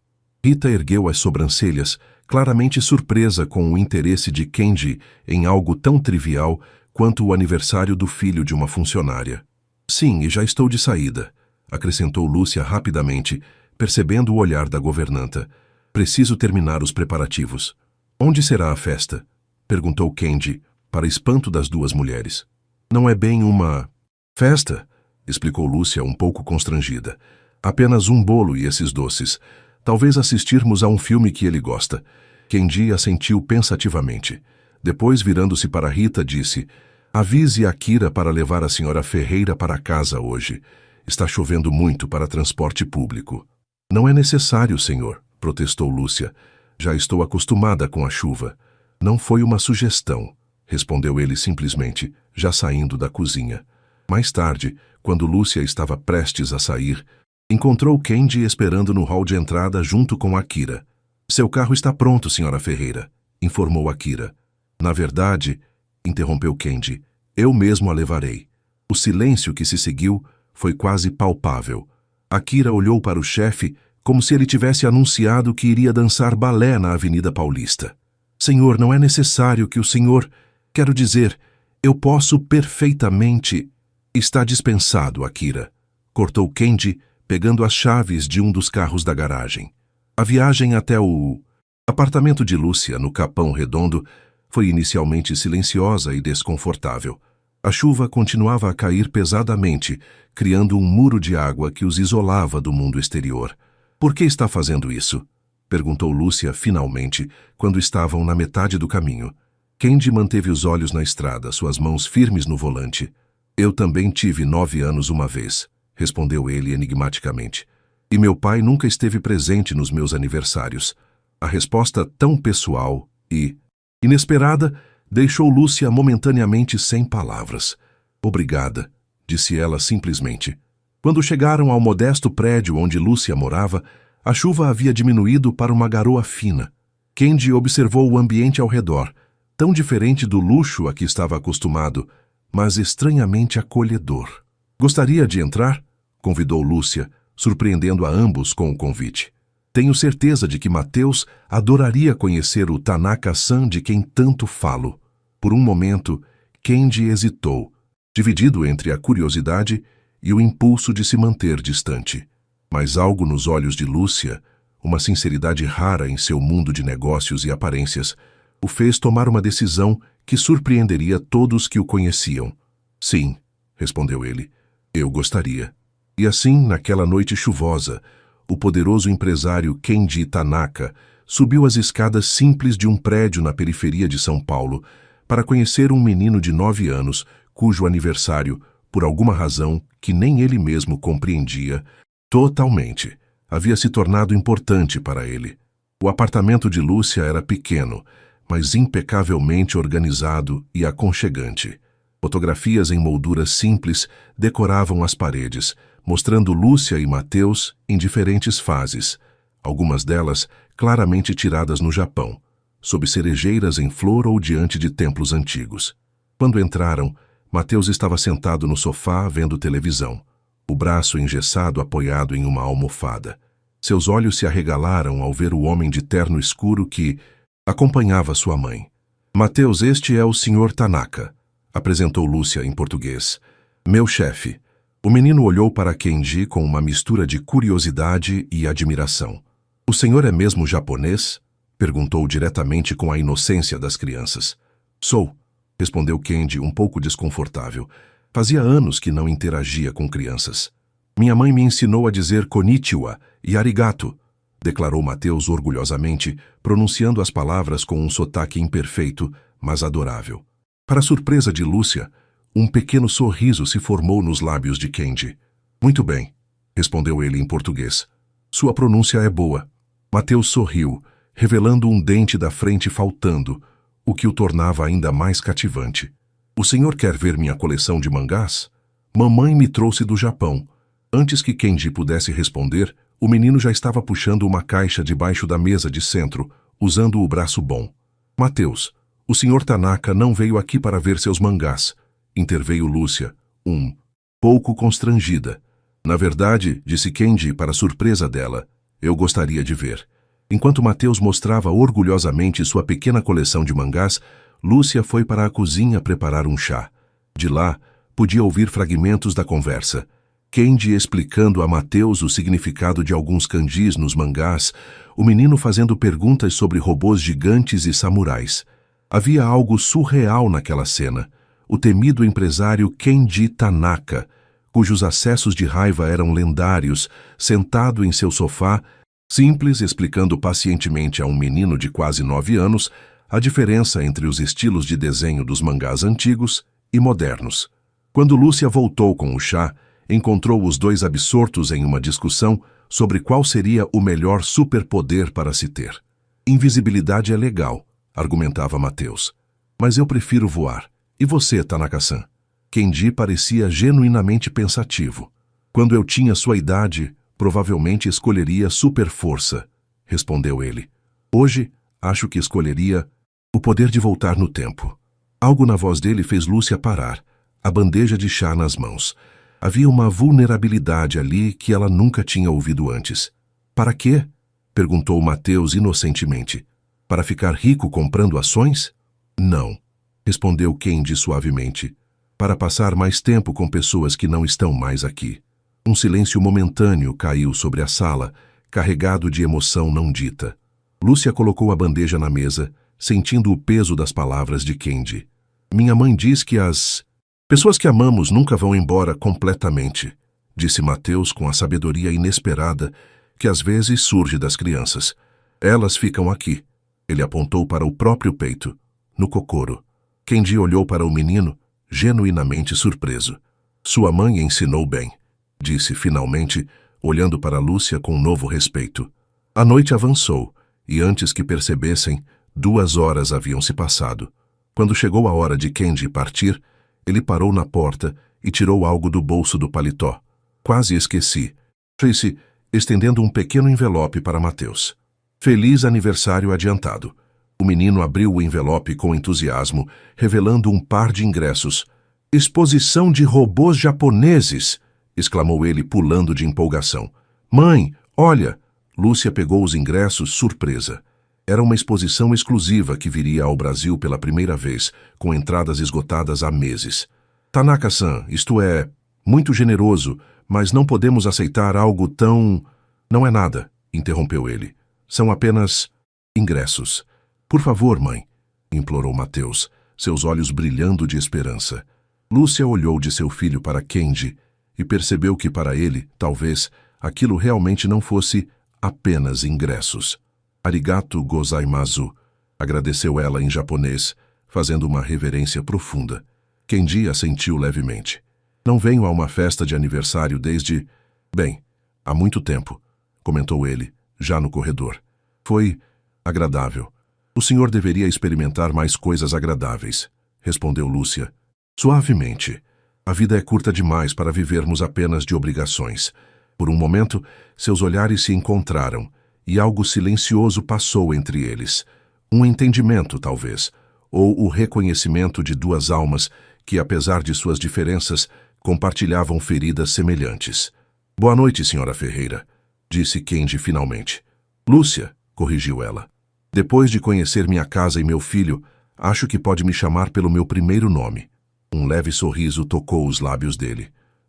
Rita ergueu as sobrancelhas, claramente surpresa com o interesse de Kendi em algo tão trivial quanto o aniversário do filho de uma funcionária. "Sim, e já estou de saída", acrescentou Lúcia rapidamente, percebendo o olhar da governanta. "Preciso terminar os preparativos." "Onde será a festa?" perguntou Kendi, para espanto das duas mulheres. "Não é bem uma festa", explicou Lúcia um pouco constrangida. "Apenas um bolo e esses doces. Talvez assistirmos a um filme que ele gosta." Kendi assentiu pensativamente. Depois, virando-se para Rita, disse: "Avise Akira para levar a senhora Ferreira para casa hoje. Está chovendo muito para transporte público." "Não é necessário, senhor", protestou Lúcia. "Já estou acostumada com a chuva." "Não foi uma sugestão", respondeu ele simplesmente, já saindo da cozinha. Mais tarde, quando Lúcia estava prestes a sair, encontrou Kendi esperando no hall de entrada junto com Akira. "Seu carro está pronto, senhora Ferreira", informou Akira. "Na verdade", interrompeu Kendi, Eu mesmo a levarei. O silêncio que se seguiu foi quase palpável. Akira olhou para o chefe como se ele tivesse anunciado que iria dançar balé na Avenida Paulista. Senhor, não é necessário que o senhor... Quero dizer, eu posso perfeitamente... Está dispensado, Akira. Cortou Kenji, pegando as chaves de um dos carros da garagem. A viagem até o apartamento de Lúcia, no Capão Redondo, foi inicialmente silenciosa e desconfortável. A chuva continuava a cair pesadamente, criando um muro de água que os isolava do mundo exterior. Por que está fazendo isso? Perguntou Lúcia finalmente, quando estavam na metade do caminho. Kenji manteve os olhos na estrada, suas mãos firmes no volante. Eu também tive 9 anos uma vez, respondeu ele enigmaticamente. E meu pai nunca esteve presente nos meus aniversários. A resposta tão pessoal e inesperada deixou Lúcia momentaneamente sem palavras. Obrigada, disse ela simplesmente. Quando chegaram ao modesto prédio onde Lúcia morava, a chuva havia diminuído para uma garoa fina. Kenji observou o ambiente ao redor, tão diferente do luxo a que estava acostumado, mas estranhamente acolhedor. Gostaria de entrar? Convidou Lúcia, surpreendendo a ambos com o convite. Tenho certeza de que Matheus adoraria conhecer o Tanaka-san de quem tanto falo. Por um momento, Kenji hesitou, dividido entre a curiosidade e o impulso de se manter distante. Mas algo nos olhos de Lúcia, uma sinceridade rara em seu mundo de negócios e aparências, o fez tomar uma decisão que surpreenderia todos que o conheciam. Sim, respondeu ele, eu gostaria. E assim, naquela noite chuvosa, o poderoso empresário Kenji Tanaka subiu as escadas simples de um prédio na periferia de São Paulo para conhecer um menino de 9 anos cujo aniversário, por alguma razão que nem ele mesmo compreendia, totalmente, havia se tornado importante para ele. O apartamento de Lúcia era pequeno, mas impecavelmente organizado e aconchegante. Fotografias em molduras simples decoravam as paredes, mostrando Lúcia e Matheus em diferentes fases, algumas delas claramente tiradas no Japão, sob cerejeiras em flor ou diante de templos antigos. Quando entraram, Matheus estava sentado no sofá vendo televisão, o braço engessado apoiado em uma almofada. Seus olhos se arregalaram ao ver o homem de terno escuro que acompanhava sua mãe. Matheus, este é o Sr. Tanaka, apresentou Lúcia em português. Meu chefe. O menino olhou para Kenji com uma mistura de curiosidade e admiração. O senhor é mesmo japonês? Perguntou diretamente com a inocência das crianças. Sou, respondeu Kenji um pouco desconfortável. Fazia anos que não interagia com crianças. Minha mãe me ensinou a dizer konnichiwa e arigato, declarou Matheus orgulhosamente, pronunciando as palavras com um sotaque imperfeito, mas adorável. Para surpresa de Lúcia, um pequeno sorriso se formou nos lábios de Kenji. Muito bem, respondeu ele em português. Sua pronúncia é boa. Matheus sorriu, revelando um dente da frente faltando, o que o tornava ainda mais cativante. O senhor quer ver minha coleção de mangás? Mamãe me trouxe do Japão. Antes que Kenji pudesse responder, o menino já estava puxando uma caixa debaixo da mesa de centro, usando o braço bom. Matheus, o senhor Tanaka não veio aqui para ver seus mangás, interveio Lúcia, pouco constrangida. Na verdade, disse Kenji para surpresa dela, eu gostaria de ver. Enquanto Matheus mostrava orgulhosamente sua pequena coleção de mangás, Lúcia foi para a cozinha preparar um chá. De lá, podia ouvir fragmentos da conversa. Kenji explicando a Matheus o significado de alguns kanjis nos mangás, o menino fazendo perguntas sobre robôs gigantes e samurais. Havia algo surreal naquela cena. O temido empresário Kenji Tanaka, cujos acessos de raiva eram lendários, sentado em seu sofá, simples, explicando pacientemente a um menino de quase 9 anos a diferença entre os estilos de desenho dos mangás antigos e modernos. Quando Lúcia voltou com o chá, encontrou os dois absortos em uma discussão sobre qual seria o melhor superpoder para se ter. Invisibilidade é legal, argumentava Matheus. Mas eu prefiro voar. E você, Tanaka-san? Kenji parecia genuinamente pensativo. Quando eu tinha sua idade, provavelmente escolheria superforça, respondeu ele. Hoje, acho que escolheria o poder de voltar no tempo. Algo na voz dele fez Lúcia parar, a bandeja de chá nas mãos. Havia uma vulnerabilidade ali que ela nunca tinha ouvido antes. Para quê? Perguntou Mateus inocentemente. Para ficar rico comprando ações? Não, respondeu Kendi suavemente. Para passar mais tempo com pessoas que não estão mais aqui. Um silêncio momentâneo caiu sobre a sala, carregado de emoção não dita. Lúcia colocou a bandeja na mesa, sentindo o peso das palavras de Kendi. Minha mãe diz que as pessoas que amamos nunca vão embora completamente, disse Mateus com a sabedoria inesperada que às vezes surge das crianças. Elas ficam aqui. Ele apontou para o próprio peito, no cocoro. Kendi olhou para o menino, genuinamente surpreso. Sua mãe ensinou bem, disse finalmente, olhando para Lúcia com novo respeito. A noite avançou, e antes que percebessem, 2 horas haviam se passado. Quando chegou a hora de Kendi partir, ele parou na porta e tirou algo do bolso do paletó. Quase esqueci. Disse, estendendo um pequeno envelope para Mateus. Feliz aniversário adiantado. O menino abriu o envelope com entusiasmo, revelando um par de ingressos. Exposição de robôs japoneses! Exclamou ele, pulando de empolgação. Mãe, olha! Lúcia pegou os ingressos, surpresa. Era uma exposição exclusiva que viria ao Brasil pela primeira vez, com entradas esgotadas há meses. Tanaka-san, isto é, muito generoso, mas não podemos aceitar algo tão... Não é nada, interrompeu ele. São apenas ingressos. Por favor, mãe, implorou Mateus, seus olhos brilhando de esperança. Lúcia olhou de seu filho para Kendi e percebeu que para ele, talvez, aquilo realmente não fosse apenas ingressos. Arigato gozaimasu, agradeceu ela em japonês, fazendo uma reverência profunda. Kendi assentiu levemente. Não venho a uma festa de aniversário desde... Bem, há muito tempo, comentou ele, já no corredor. Foi agradável. O senhor deveria experimentar mais coisas agradáveis, respondeu Lúcia. Suavemente. A vida é curta demais para vivermos apenas de obrigações. Por um momento, seus olhares se encontraram, e algo silencioso passou entre eles. Um entendimento, talvez, ou o reconhecimento de 2 almas que, apesar de suas diferenças, compartilhavam feridas semelhantes. Boa noite, senhora Ferreira, disse Kendi finalmente. Lúcia, corrigiu ela. Depois de conhecer minha casa e meu filho, acho que pode me chamar pelo meu primeiro nome. Um leve sorriso tocou os lábios dele.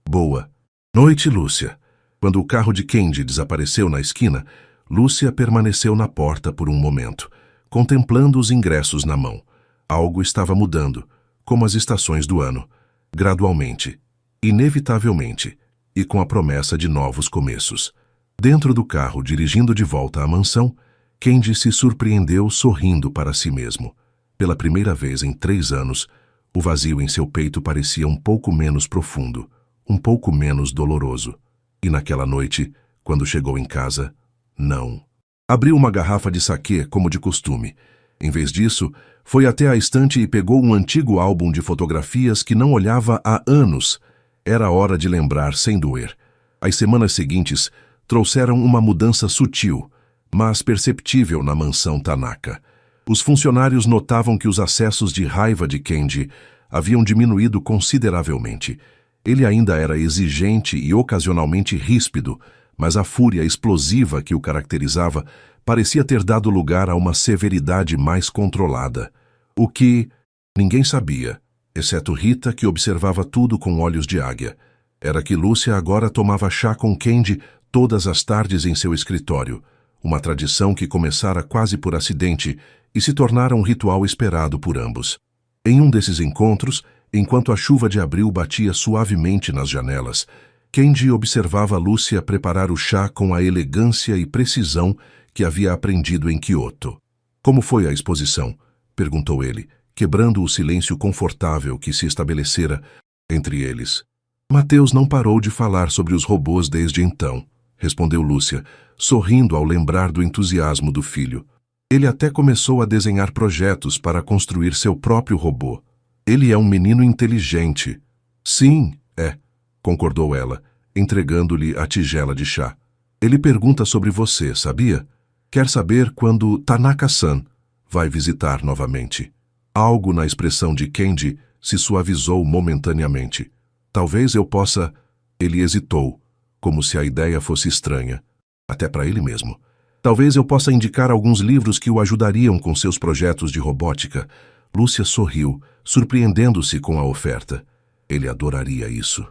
Boa noite, Lúcia. Quando o carro de Kendi desapareceu na esquina, Lúcia permaneceu na porta por um momento, contemplando os ingressos na mão. Algo estava mudando, como as estações do ano, gradualmente, inevitavelmente, e com a promessa de novos começos. Dentro do carro, dirigindo de volta à mansão, Kendi se surpreendeu sorrindo para si mesmo. Pela primeira vez em 3 anos, o vazio em seu peito parecia um pouco menos profundo, um pouco menos doloroso. E naquela noite, quando chegou em casa, não. Abriu uma garrafa de saquê, como de costume. Em vez disso, foi até a estante e pegou um antigo álbum de fotografias que não olhava há anos. Era hora de lembrar sem doer. As semanas seguintes trouxeram uma mudança sutil, mas perceptível na mansão Tanaka. Os funcionários notavam que os acessos de raiva de Kendi haviam diminuído consideravelmente. Ele ainda era exigente e ocasionalmente ríspido, mas a fúria explosiva que o caracterizava parecia ter dado lugar a uma severidade mais controlada. O que ninguém sabia, exceto Rita, que observava tudo com olhos de águia, era que Lúcia agora tomava chá com Kendi todas as tardes em seu escritório, uma tradição que começara quase por acidente e se tornara um ritual esperado por ambos. Em um desses encontros, enquanto a chuva de abril batia suavemente nas janelas, Kendi observava Lúcia preparar o chá com a elegância e precisão que havia aprendido em Kyoto. Como foi a exposição? Perguntou ele, quebrando o silêncio confortável que se estabelecera entre eles. Mateus não parou de falar sobre os robôs desde então, respondeu Lúcia, sorrindo ao lembrar do entusiasmo do filho. Ele até começou a desenhar projetos para construir seu próprio robô. Ele é um menino inteligente. Sim, é, concordou ela, entregando-lhe a tigela de chá. Ele pergunta sobre você, sabia? Quer saber quando Tanaka-san vai visitar novamente. Algo na expressão de Kenji se suavizou momentaneamente. Talvez eu possa... Ele hesitou, como se a ideia fosse estranha, até para ele mesmo. Talvez eu possa indicar alguns livros que o ajudariam com seus projetos de robótica. Lúcia sorriu, surpreendendo-se com a oferta. Ele adoraria isso.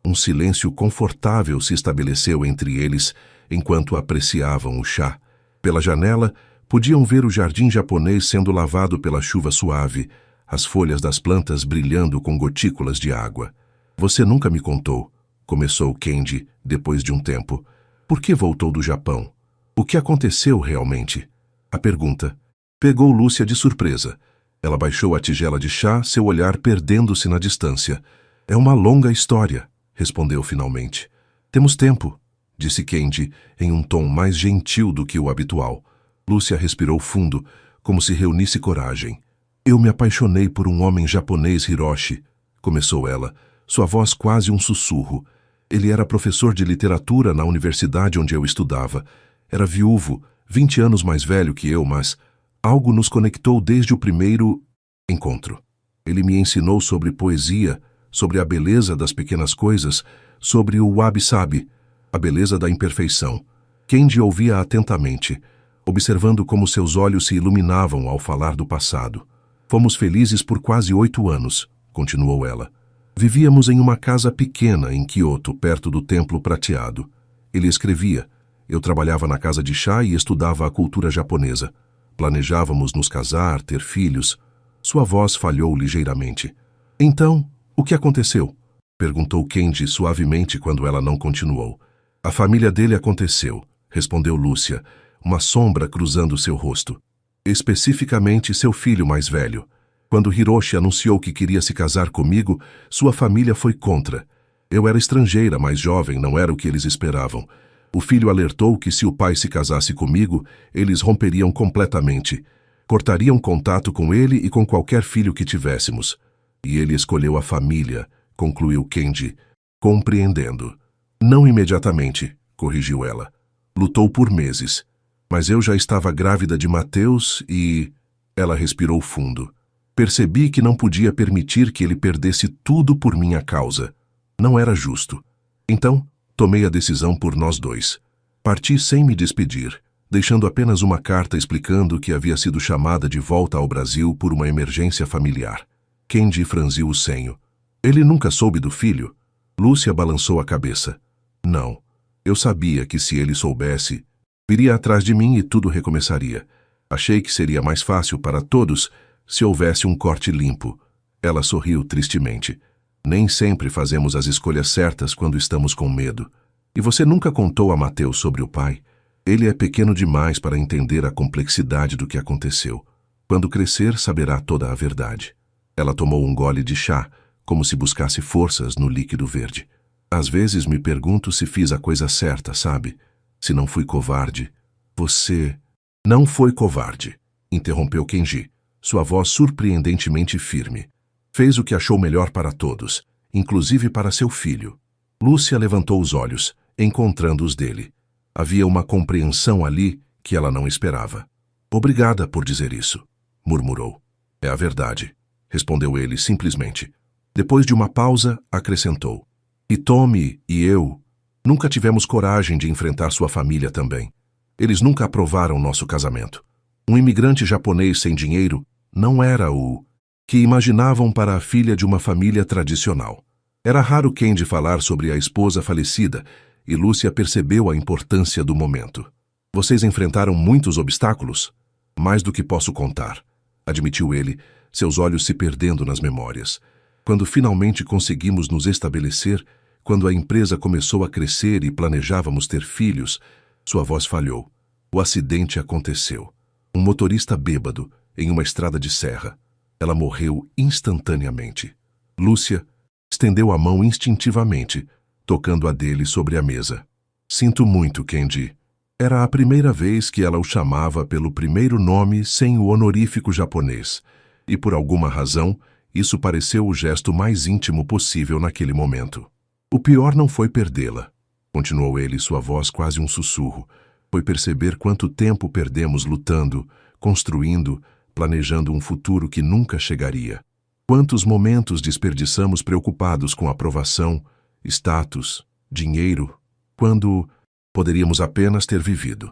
Um silêncio confortável se estabeleceu entre eles enquanto apreciavam o chá. Pela janela, podiam ver o jardim japonês sendo lavado pela chuva suave, as folhas das plantas brilhando com gotículas de água. Você nunca me contou, começou Kenji, depois de um tempo. Por que voltou do Japão? O que aconteceu realmente? A pergunta pegou Lúcia de surpresa. Ela baixou a tigela de chá, seu olhar perdendo-se na distância. É uma longa história, respondeu finalmente. Temos tempo, disse Kenji, em um tom mais gentil do que o habitual. Lúcia respirou fundo, como se reunisse coragem. Eu me apaixonei por um homem japonês, Hiroshi, começou ela, sua voz quase um sussurro. Ele era professor de literatura na universidade onde eu estudava. Era viúvo, 20 anos mais velho que eu, mas algo nos conectou desde o primeiro encontro. Ele me ensinou sobre poesia, sobre a beleza das pequenas coisas, sobre o wabi-sabi, a beleza da imperfeição. Kenji ouvia atentamente, observando como seus olhos se iluminavam ao falar do passado. Fomos felizes por quase 8 anos, continuou ela. Vivíamos em uma casa pequena em Kyoto, perto do Templo Prateado. Ele escrevia. Eu trabalhava na casa de chá e estudava a cultura japonesa. Planejávamos nos casar, ter filhos. Sua voz falhou ligeiramente. Então, o que aconteceu? Perguntou Kenji suavemente quando ela não continuou. A família dele aconteceu, respondeu Lúcia, uma sombra cruzando seu rosto. Especificamente seu filho mais velho. Quando Hiroshi anunciou que queria se casar comigo, sua família foi contra. Eu era estrangeira, mais jovem, não era o que eles esperavam. O filho alertou que se o pai se casasse comigo, eles romperiam completamente. Cortariam contato com ele e com qualquer filho que tivéssemos. E ele escolheu a família, concluiu Kenji, compreendendo. Não imediatamente, corrigiu ela. Lutou por meses. Mas eu já estava grávida de Mateus e... Ela respirou fundo. Percebi que não podia permitir que ele perdesse tudo por minha causa. Não era justo. Então, tomei a decisão por nós dois. Parti sem me despedir, deixando apenas uma carta explicando que havia sido chamada de volta ao Brasil por uma emergência familiar. Kenji franziu o senho. Ele nunca soube do filho? Lúcia balançou a cabeça. Não. Eu sabia que se ele soubesse, viria atrás de mim e tudo recomeçaria. Achei que seria mais fácil para todos se houvesse um corte limpo. Ela sorriu tristemente. Nem sempre fazemos as escolhas certas quando estamos com medo. E você nunca contou a Mateus sobre o pai? Ele é pequeno demais para entender a complexidade do que aconteceu. Quando crescer, saberá toda a verdade. Ela tomou um gole de chá, como se buscasse forças no líquido verde. Às vezes me pergunto se fiz a coisa certa, sabe? Se não fui covarde. Você... Não foi covarde, interrompeu Kenji, sua voz surpreendentemente firme. Fez o que achou melhor para todos, inclusive para seu filho. Lúcia levantou os olhos, encontrando os dele. Havia uma compreensão ali que ela não esperava. Obrigada por dizer isso, murmurou. É a verdade, respondeu ele simplesmente. Depois de uma pausa, acrescentou. Hitomi e eu nunca tivemos coragem de enfrentar sua família também. Eles nunca aprovaram nosso casamento. Um imigrante japonês sem dinheiro não era o que imaginavam para a filha de uma família tradicional. Era raro Kenji falar sobre a esposa falecida e Lúcia percebeu a importância do momento. Vocês enfrentaram muitos obstáculos? Mais do que posso contar, admitiu ele, seus olhos se perdendo nas memórias. Quando finalmente conseguimos nos estabelecer, quando a empresa começou a crescer e planejávamos ter filhos, sua voz falhou. O acidente aconteceu. Um motorista bêbado, em uma estrada de serra. Ela morreu instantaneamente. Lúcia estendeu a mão instintivamente, tocando a dele sobre a mesa. Sinto muito, Kenji. Era a primeira vez que ela o chamava pelo primeiro nome sem o honorífico japonês, e por alguma razão, isso pareceu o gesto mais íntimo possível naquele momento. O pior não foi perdê-la, continuou ele, sua voz quase um sussurro. Foi perceber quanto tempo perdemos lutando, construindo, planejando um futuro que nunca chegaria. Quantos momentos desperdiçamos preocupados com aprovação, status, dinheiro, quando poderíamos apenas ter vivido?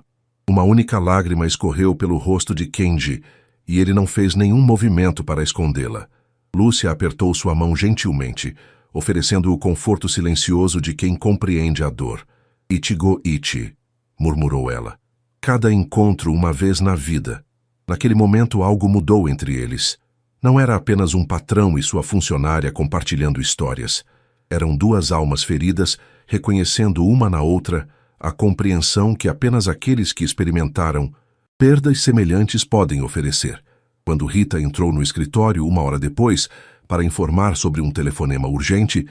Uma única lágrima escorreu pelo rosto de Kenji e ele não fez nenhum movimento para escondê-la. Lúcia apertou sua mão gentilmente, oferecendo o conforto silencioso de quem compreende a dor. Ichigo Ichi, murmurou ela. Cada encontro uma vez na vida. Naquele momento algo mudou entre eles. Não era apenas um patrão e sua funcionária compartilhando histórias. Eram duas almas feridas, reconhecendo uma na outra a compreensão que apenas aqueles que experimentaram perdas semelhantes podem oferecer. Quando Rita entrou no escritório 1 hora depois, para informar sobre um telefonema urgente,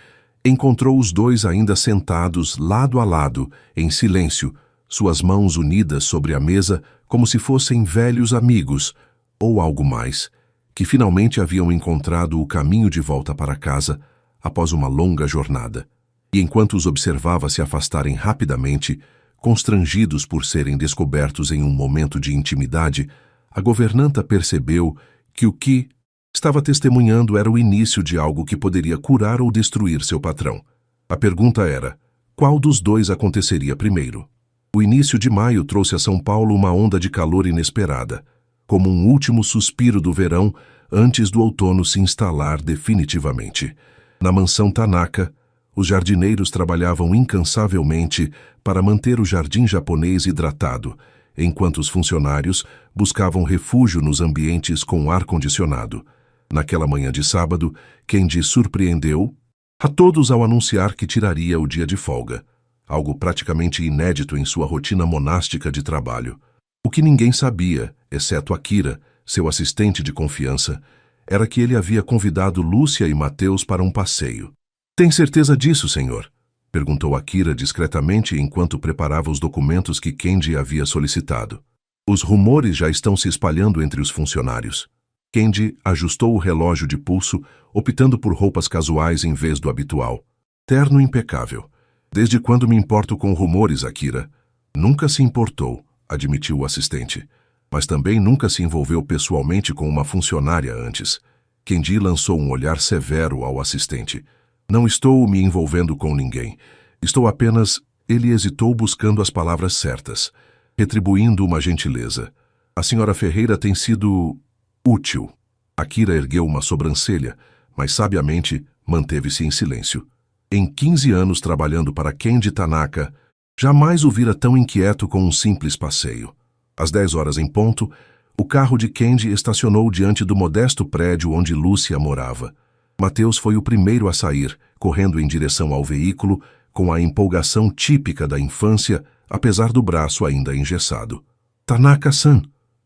encontrou os dois ainda sentados lado a lado, em silêncio, suas mãos unidas sobre a mesa como se fossem velhos amigos, ou algo mais, que finalmente haviam encontrado o caminho de volta para casa após uma longa jornada. E enquanto os observava se afastarem rapidamente, constrangidos por serem descobertos em um momento de intimidade, a governanta percebeu que o que estava testemunhando era o início de algo que poderia curar ou destruir seu patrão. A pergunta era, qual dos dois aconteceria primeiro? O início de maio trouxe a São Paulo uma onda de calor inesperada, como um último suspiro do verão antes do outono se instalar definitivamente. Na mansão Tanaka, os jardineiros trabalhavam incansavelmente para manter o jardim japonês hidratado, enquanto os funcionários buscavam refúgio nos ambientes com ar-condicionado. Naquela manhã de sábado, Kenji surpreendeu a todos ao anunciar que tiraria o dia de folga, algo praticamente inédito em sua rotina monástica de trabalho. O que ninguém sabia, exceto Akira, seu assistente de confiança, era que ele havia convidado Lúcia e Mateus para um passeio. "Tem certeza disso, senhor?" perguntou Akira discretamente enquanto preparava os documentos que Kenji havia solicitado. "Os rumores já estão se espalhando entre os funcionários." Kenji ajustou o relógio de pulso, optando por roupas casuais em vez do habitual. "Terno impecável. Desde quando me importo com rumores, Akira?" "Nunca se importou", admitiu o assistente. "Mas também nunca se envolveu pessoalmente com uma funcionária antes." Kenji lançou um olhar severo ao assistente. "Não estou me envolvendo com ninguém. Estou apenas..." Ele hesitou buscando as palavras certas, retribuindo uma gentileza. "A senhora Ferreira tem sido útil." Akira ergueu uma sobrancelha, mas sabiamente manteve-se em silêncio. Em 15 anos trabalhando para Kenji Tanaka, jamais o vira tão inquieto com um simples passeio. Às 10 horas em ponto, o carro de Kenji estacionou diante do modesto prédio onde Lúcia morava. Mateus foi o primeiro a sair, correndo em direção ao veículo, com a empolgação típica da infância, apesar do braço ainda engessado. "Tanaka-san!"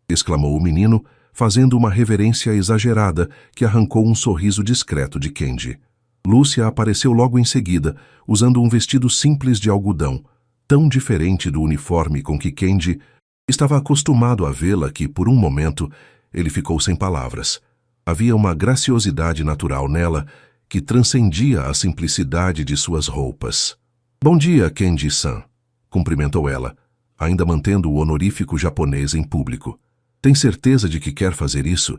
exclamou o menino, fazendo uma reverência exagerada que arrancou um sorriso discreto de Kenji. Lúcia apareceu logo em seguida, usando um vestido simples de algodão, tão diferente do uniforme com que Kenji estava acostumado a vê-la que, por um momento, ele ficou sem palavras. Havia uma graciosidade natural nela que transcendia a simplicidade de suas roupas. "Bom dia, Kenji-san", cumprimentou ela, ainda mantendo o honorífico japonês em público. "Tem certeza de que quer fazer isso?"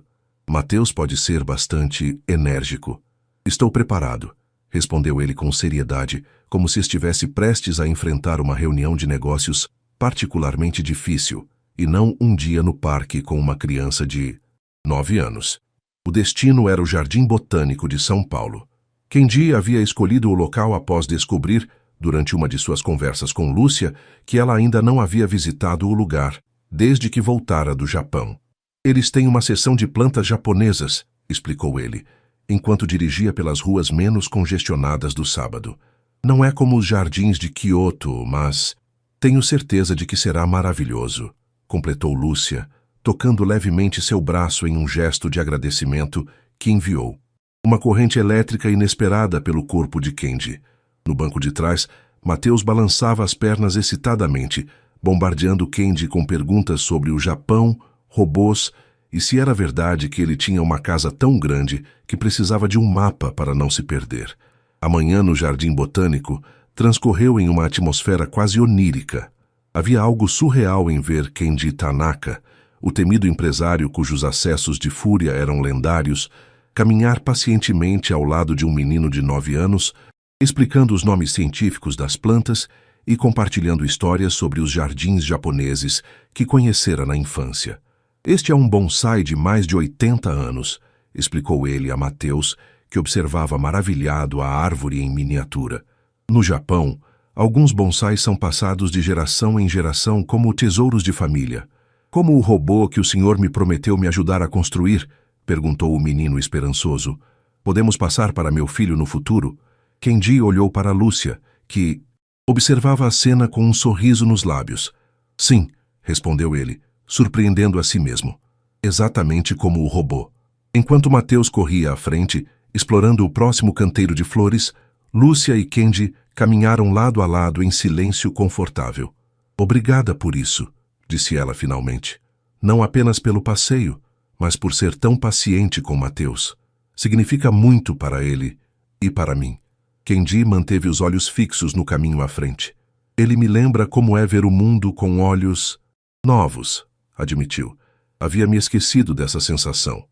Mateus pode ser bastante enérgico. "Estou preparado", respondeu ele com seriedade, como se estivesse prestes a enfrentar uma reunião de negócios particularmente difícil, e não um dia no parque com uma criança de 9 anos. O destino era o Jardim Botânico de São Paulo. Kenji havia escolhido o local após descobrir, durante uma de suas conversas com Lúcia, que ela ainda não havia visitado o lugar, desde que voltara do Japão. "Eles têm uma seção de plantas japonesas", explicou ele, enquanto dirigia pelas ruas menos congestionadas do sábado. "Não é como os jardins de Kyoto, mas tenho certeza de que será maravilhoso", completou Lúcia, tocando levemente seu braço em um gesto de agradecimento que enviou uma corrente elétrica inesperada pelo corpo de Kenji. No banco de trás, Mateus balançava as pernas excitadamente, bombardeando Kenji com perguntas sobre o Japão, robôs e se era verdade que ele tinha uma casa tão grande que precisava de um mapa para não se perder. A manhã no Jardim Botânico transcorreu em uma atmosfera quase onírica. Havia algo surreal em ver Kenji Tanaka, o temido empresário cujos acessos de fúria eram lendários, caminhar pacientemente ao lado de um menino de 9 anos, explicando os nomes científicos das plantas e compartilhando histórias sobre os jardins japoneses que conhecera na infância. Este é um bonsai de mais de 80 anos, explicou ele a Mateus, que observava maravilhado a árvore em miniatura. No Japão, alguns bonsais são passados de geração em geração como tesouros de família. Como o robô que o senhor me prometeu me ajudar a construir? Perguntou o menino esperançoso. Podemos passar para meu filho no futuro? Kenji olhou para Lúcia, que observava a cena com um sorriso nos lábios. Sim, respondeu ele, surpreendendo a si mesmo. Exatamente como o robô. Enquanto Mateus corria à frente, explorando o próximo canteiro de flores, Lúcia e Kenji caminharam lado a lado em silêncio confortável. Obrigada por isso, disse ela finalmente. Não apenas pelo passeio, mas por ser tão paciente com Mateus. Significa muito para ele e para mim. Kenji manteve os olhos fixos no caminho à frente. Ele me lembra como é ver o mundo com olhos novos, admitiu. Havia me esquecido dessa sensação.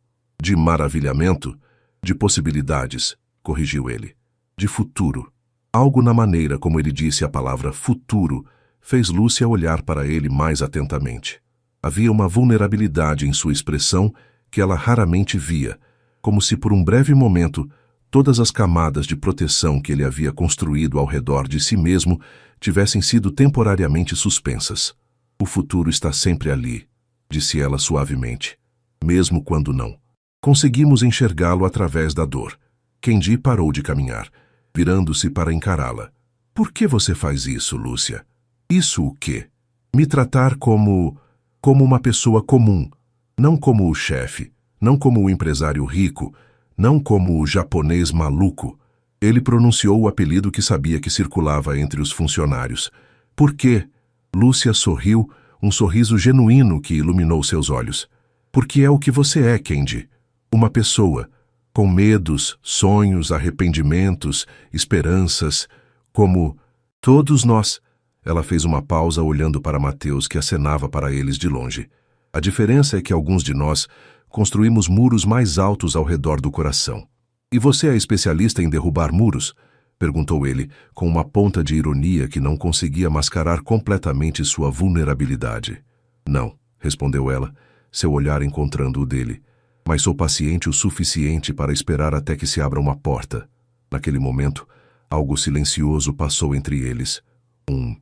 De maravilhamento, de possibilidades, corrigiu ele. De futuro. Algo na maneira como ele disse a palavra futuro fez Lúcia olhar para ele mais atentamente. Havia uma vulnerabilidade em sua expressão que ela raramente via, como se por um breve momento todas as camadas de proteção que ele havia construído ao redor de si mesmo tivessem sido temporariamente suspensas. O futuro está sempre ali, disse ela suavemente, mesmo quando não. Conseguimos enxergá-lo através da dor. Kenji parou de caminhar, virando-se para encará-la. Por que você faz isso, Lúcia? Isso o quê? Me tratar como uma pessoa comum, não como o chefe, não como o empresário rico, não como o japonês maluco. Ele pronunciou o apelido que sabia que circulava entre os funcionários. Por quê? Lúcia sorriu, um sorriso genuíno que iluminou seus olhos. Porque é o que você é, Kenji. Uma pessoa, com medos, sonhos, arrependimentos, esperanças, como todos nós. Ela fez uma pausa olhando para Mateus, que acenava para eles de longe. A diferença é que alguns de nós construímos muros mais altos ao redor do coração. E você é especialista em derrubar muros? Perguntou ele, com uma ponta de ironia que não conseguia mascarar completamente sua vulnerabilidade. Não, respondeu ela, seu olhar encontrando o dele. Mas sou paciente o suficiente para esperar até que se abra uma porta. Naquele momento, algo silencioso passou entre eles. Um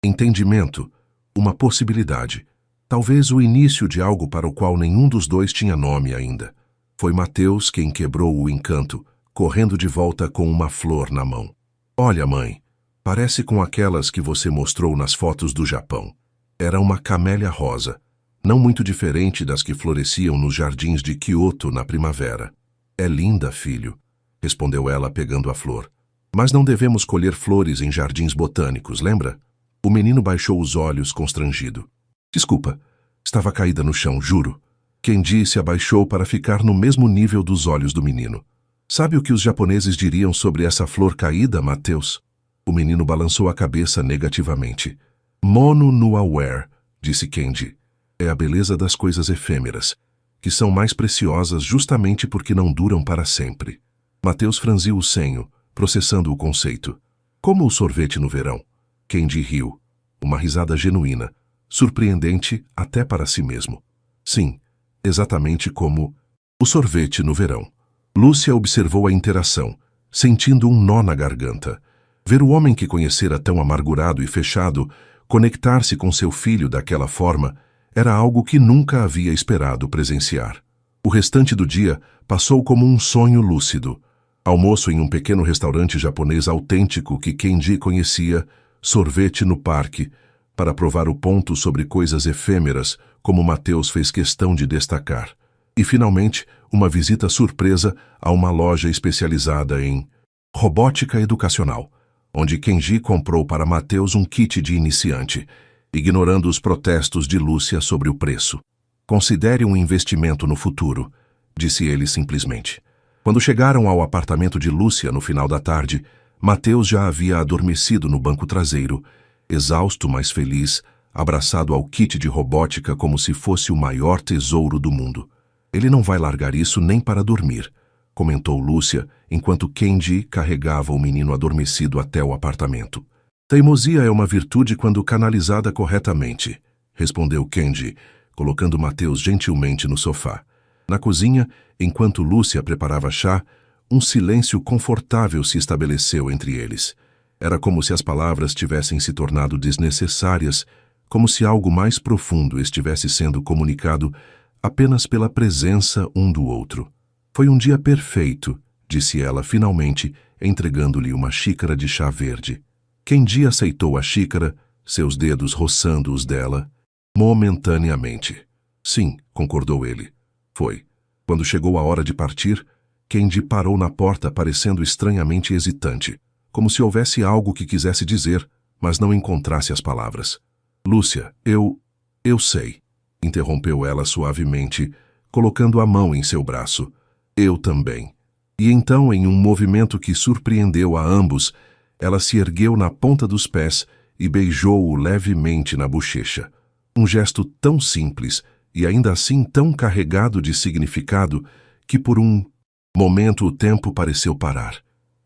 entendimento, uma possibilidade. Talvez o início de algo para o qual nenhum dos dois tinha nome ainda. Foi Mateus quem quebrou o encanto, correndo de volta com uma flor na mão. Olha, mãe, parece com aquelas que você mostrou nas fotos do Japão. Era uma camélia rosa, não muito diferente das que floresciam nos jardins de Kyoto na primavera. É linda, filho, respondeu ela pegando a flor. Mas não devemos colher flores em jardins botânicos, lembra? O menino baixou os olhos constrangido. Desculpa, estava caída no chão, juro. Kenji se abaixou para ficar no mesmo nível dos olhos do menino. Sabe o que os japoneses diriam sobre essa flor caída, Mateus? O menino balançou a cabeça negativamente. Mono no aware, disse Kenji. É a beleza das coisas efêmeras, que são mais preciosas justamente porque não duram para sempre. Mateus franziu o senho, processando o conceito. Como o sorvete no verão. Kenji riu. Uma risada genuína, surpreendente até para si mesmo. Sim, exatamente como o sorvete no verão. Lúcia observou a interação, sentindo um nó na garganta. Ver o homem que conhecera tão amargurado e fechado conectar-se com seu filho daquela forma era algo que nunca havia esperado presenciar. O restante do dia passou como um sonho lúcido. Almoço em um pequeno restaurante japonês autêntico que Kenji conhecia, sorvete no parque, para provar o ponto sobre coisas efêmeras, como Mateus fez questão de destacar. E, finalmente, uma visita surpresa a uma loja especializada em robótica educacional, onde Kenji comprou para Mateus um kit de iniciante, ignorando os protestos de Lúcia sobre o preço. Considere um investimento no futuro, disse ele simplesmente. Quando chegaram ao apartamento de Lúcia no final da tarde, Mateus já havia adormecido no banco traseiro, exausto, mas feliz, abraçado ao kit de robótica como se fosse o maior tesouro do mundo. Ele não vai largar isso nem para dormir, comentou Lúcia, enquanto Kenji carregava o menino adormecido até o apartamento. Teimosia é uma virtude quando canalizada corretamente, respondeu Kenji, colocando Mateus gentilmente no sofá. Na cozinha, enquanto Lúcia preparava chá, um silêncio confortável se estabeleceu entre eles. Era como se as palavras tivessem se tornado desnecessárias, como se algo mais profundo estivesse sendo comunicado apenas pela presença um do outro. Foi um dia perfeito, disse ela finalmente, entregando-lhe uma xícara de chá verde. Kenji aceitou a xícara, seus dedos roçando os dela, momentaneamente. Sim, concordou ele. Foi. Quando chegou a hora de partir, Kenji parou na porta parecendo estranhamente hesitante, como se houvesse algo que quisesse dizer, mas não encontrasse as palavras. Lúcia, eu sei, interrompeu ela suavemente, colocando a mão em seu braço. Eu também. E então, em um movimento que surpreendeu a ambos, ela se ergueu na ponta dos pés e beijou-o levemente na bochecha. Um gesto tão simples e ainda assim tão carregado de significado que por um momento o tempo pareceu parar.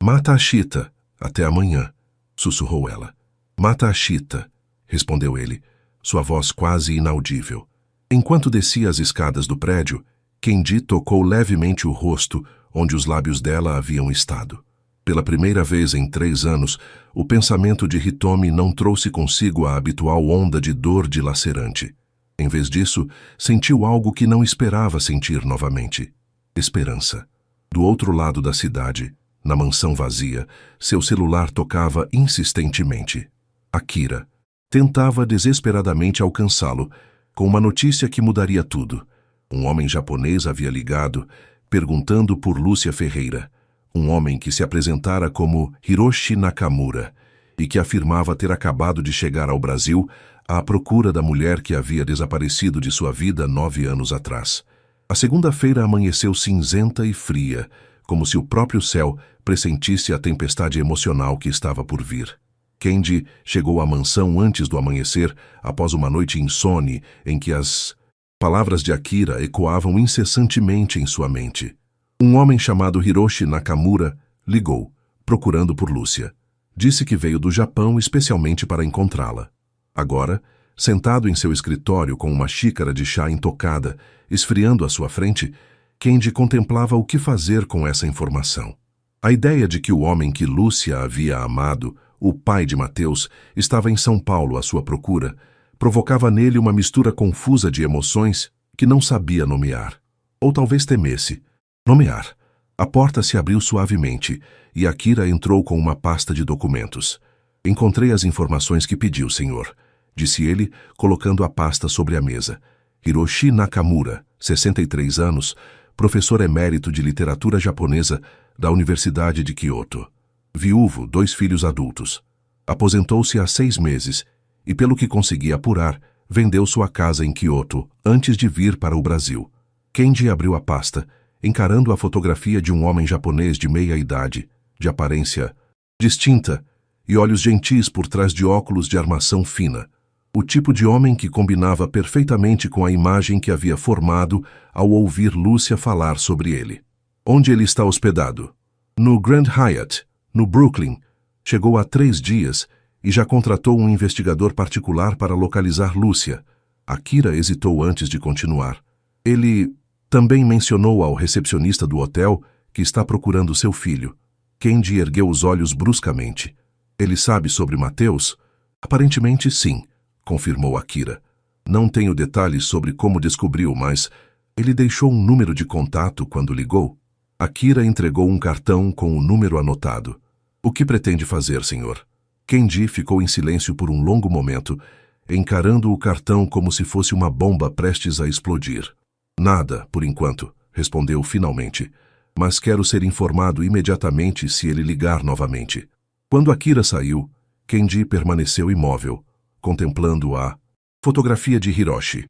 Mata a Chita, até amanhã, sussurrou ela. Mata a Chita, respondeu ele, sua voz quase inaudível. Enquanto descia as escadas do prédio, Kenji tocou levemente o rosto onde os lábios dela haviam estado. Pela primeira vez em 3 anos, o pensamento de Hitomi não trouxe consigo a habitual onda de dor dilacerante. Em vez disso, sentiu algo que não esperava sentir novamente. Esperança. Do outro lado da cidade, na mansão vazia, seu celular tocava insistentemente. Akira. Tentava desesperadamente alcançá-lo, com uma notícia que mudaria tudo. Um homem japonês havia ligado, perguntando por Lúcia Ferreira, um homem que se apresentara como Hiroshi Nakamura e que afirmava ter acabado de chegar ao Brasil à procura da mulher que havia desaparecido de sua vida 9 anos atrás. A segunda-feira amanheceu cinzenta e fria, como se o próprio céu pressentisse a tempestade emocional que estava por vir. Kenji chegou à mansão antes do amanhecer, após uma noite insone em que as palavras de Akira ecoavam incessantemente em sua mente. Um homem chamado Hiroshi Nakamura ligou, procurando por Lúcia. Disse que veio do Japão especialmente para encontrá-la. Agora, sentado em seu escritório com uma xícara de chá intocada, esfriando à sua frente, Kenji contemplava o que fazer com essa informação. A ideia de que o homem que Lúcia havia amado, o pai de Mateus, estava em São Paulo à sua procura, provocava nele uma mistura confusa de emoções que não sabia nomear. Ou talvez temesse. Nomear. A porta se abriu suavemente e Akira entrou com uma pasta de documentos. Encontrei as informações que pediu, senhor, disse ele, colocando a pasta sobre a mesa. Hiroshi Nakamura, 63 anos, professor emérito de literatura japonesa da Universidade de Kyoto. Viúvo, 2 filhos adultos. Aposentou-se há 6 meses e, pelo que consegui apurar, vendeu sua casa em Kyoto antes de vir para o Brasil. Kenji abriu a pasta, encarando a fotografia de um homem japonês de meia-idade, de aparência distinta e olhos gentis por trás de óculos de armação fina. O tipo de homem que combinava perfeitamente com a imagem que havia formado ao ouvir Lúcia falar sobre ele. Onde ele está hospedado? No Grand Hyatt, no Brooklyn. Chegou há 3 dias e já contratou um investigador particular para localizar Lúcia. Akira hesitou antes de continuar. Ele também mencionou ao recepcionista do hotel que está procurando seu filho. Kenji ergueu os olhos bruscamente. Ele sabe sobre Mateus? Aparentemente sim, confirmou Akira. Não tenho detalhes sobre como descobriu, mas ele deixou um número de contato quando ligou. Akira entregou um cartão com o número anotado. O que pretende fazer, senhor? Kenji ficou em silêncio por um longo momento, encarando o cartão como se fosse uma bomba prestes a explodir. Nada, por enquanto, respondeu finalmente, mas quero ser informado imediatamente se ele ligar novamente. Quando Akira saiu, Kenji permaneceu imóvel, contemplando a fotografia de Hiroshi.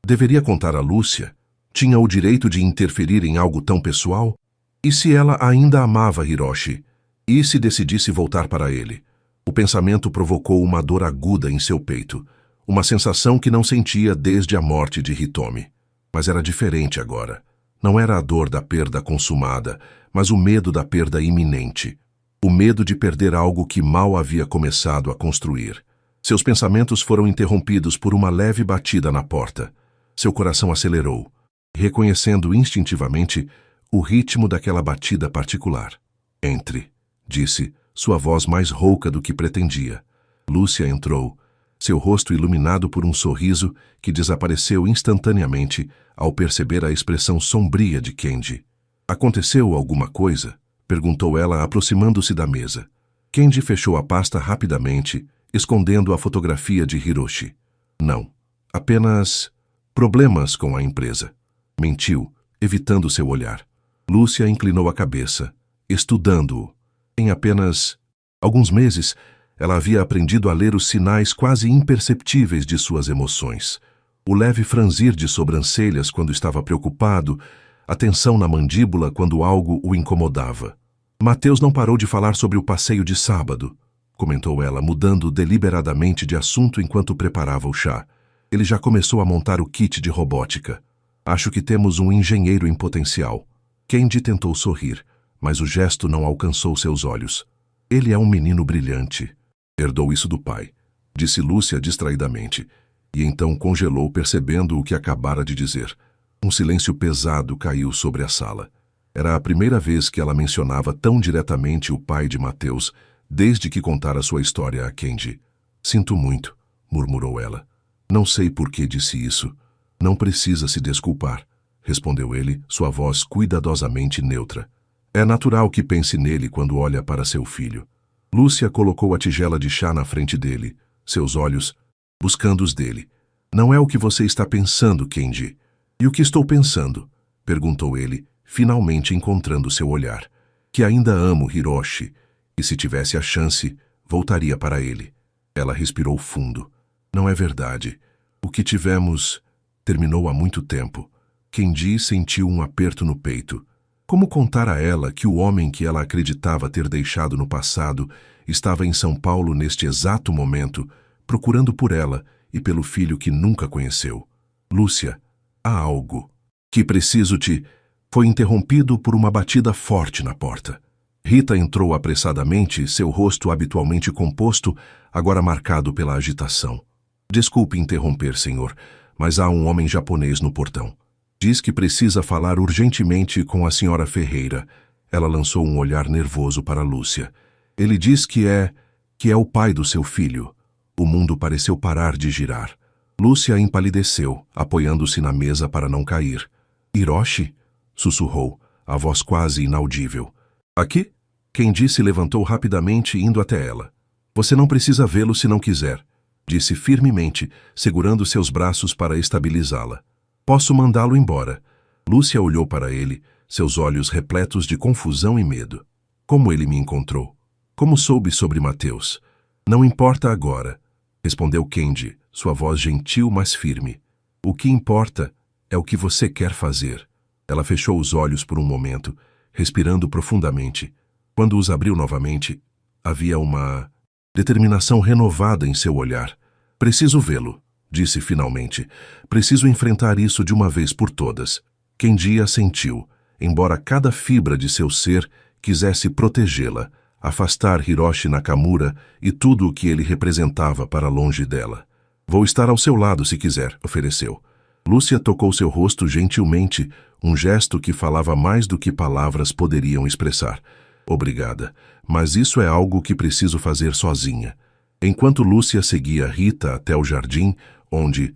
Deveria contar a Lúcia? Tinha o direito de interferir em algo tão pessoal? E se ela ainda amava Hiroshi? E se decidisse voltar para ele? O pensamento provocou uma dor aguda em seu peito, uma sensação que não sentia desde a morte de Hitomi. Mas era diferente agora. Não era a dor da perda consumada, mas o medo da perda iminente. O medo de perder algo que mal havia começado a construir. Seus pensamentos foram interrompidos por uma leve batida na porta. Seu coração acelerou, reconhecendo instintivamente o ritmo daquela batida particular. Entre, disse, sua voz mais rouca do que pretendia. Lúcia entrou, seu rosto iluminado por um sorriso que desapareceu instantaneamente ao perceber a expressão sombria de Kenji. Aconteceu alguma coisa? Perguntou ela, aproximando-se da mesa. Kenji fechou a pasta rapidamente, escondendo a fotografia de Hiroshi. Não, apenas problemas com a empresa. Mentiu, evitando seu olhar. Lúcia inclinou a cabeça, estudando-o. Em apenas alguns meses, ela havia aprendido a ler os sinais quase imperceptíveis de suas emoções. O leve franzir de sobrancelhas quando estava preocupado, a tensão na mandíbula quando algo o incomodava. Mateus não parou de falar sobre o passeio de sábado, comentou ela, mudando deliberadamente de assunto enquanto preparava o chá. Ele já começou a montar o kit de robótica. Acho que temos um engenheiro em potencial. Kenji tentou sorrir, mas o gesto não alcançou seus olhos. Ele é um menino brilhante. Herdou isso do pai, disse Lúcia distraidamente, e então congelou percebendo o que acabara de dizer. Um silêncio pesado caiu sobre a sala. Era a primeira vez que ela mencionava tão diretamente o pai de Mateus, desde que contara sua história a Kenji. Sinto muito, murmurou ela. Não sei por que disse isso. Não precisa se desculpar, respondeu ele, sua voz cuidadosamente neutra. É natural que pense nele quando olha para seu filho. Lúcia colocou a tigela de chá na frente dele, seus olhos buscando os dele. Não é o que você está pensando, Kenji. E o que estou pensando? Perguntou ele, finalmente encontrando seu olhar. Que ainda amo Hiroshi, e se tivesse a chance, voltaria para ele. Ela respirou fundo. Não é verdade. O que tivemos terminou há muito tempo. Kenji sentiu um aperto no peito. Como contar a ela que o homem que ela acreditava ter deixado no passado estava em São Paulo neste exato momento, procurando por ela e pelo filho que nunca conheceu? Lúcia, há algo que preciso te... Foi interrompido por uma batida forte na porta. Rita entrou apressadamente, seu rosto habitualmente composto, agora marcado pela agitação. Desculpe interromper, senhor, mas há um homem japonês no portão. Diz que precisa falar urgentemente com a senhora Ferreira. Ela lançou um olhar nervoso para Lúcia. Ele diz que é o pai do seu filho. O mundo pareceu parar de girar. Lúcia empalideceu, apoiando-se na mesa para não cair. Hiroshi? Sussurrou, a voz quase inaudível. Aqui? Kenji se levantou rapidamente, indo até ela. Você não precisa vê-lo se não quiser, disse firmemente, segurando seus braços para estabilizá-la. Posso mandá-lo embora. Lúcia olhou para ele, seus olhos repletos de confusão e medo. Como ele me encontrou? Como soube sobre Mateus? Não importa agora, respondeu Kenji, sua voz gentil, mas firme. O que importa é o que você quer fazer. Ela fechou os olhos por um momento, respirando profundamente. Quando os abriu novamente, havia uma determinação renovada em seu olhar. Preciso vê-lo, disse finalmente. Preciso enfrentar isso de uma vez por todas. Kenji assentiu, embora cada fibra de seu ser quisesse protegê-la, afastar Hiroshi Nakamura e tudo o que ele representava para longe dela. Vou estar ao seu lado se quiser, ofereceu. Lúcia tocou seu rosto gentilmente, um gesto que falava mais do que palavras poderiam expressar. Obrigada, mas isso é algo que preciso fazer sozinha. Enquanto Lúcia seguia Rita até o jardim, onde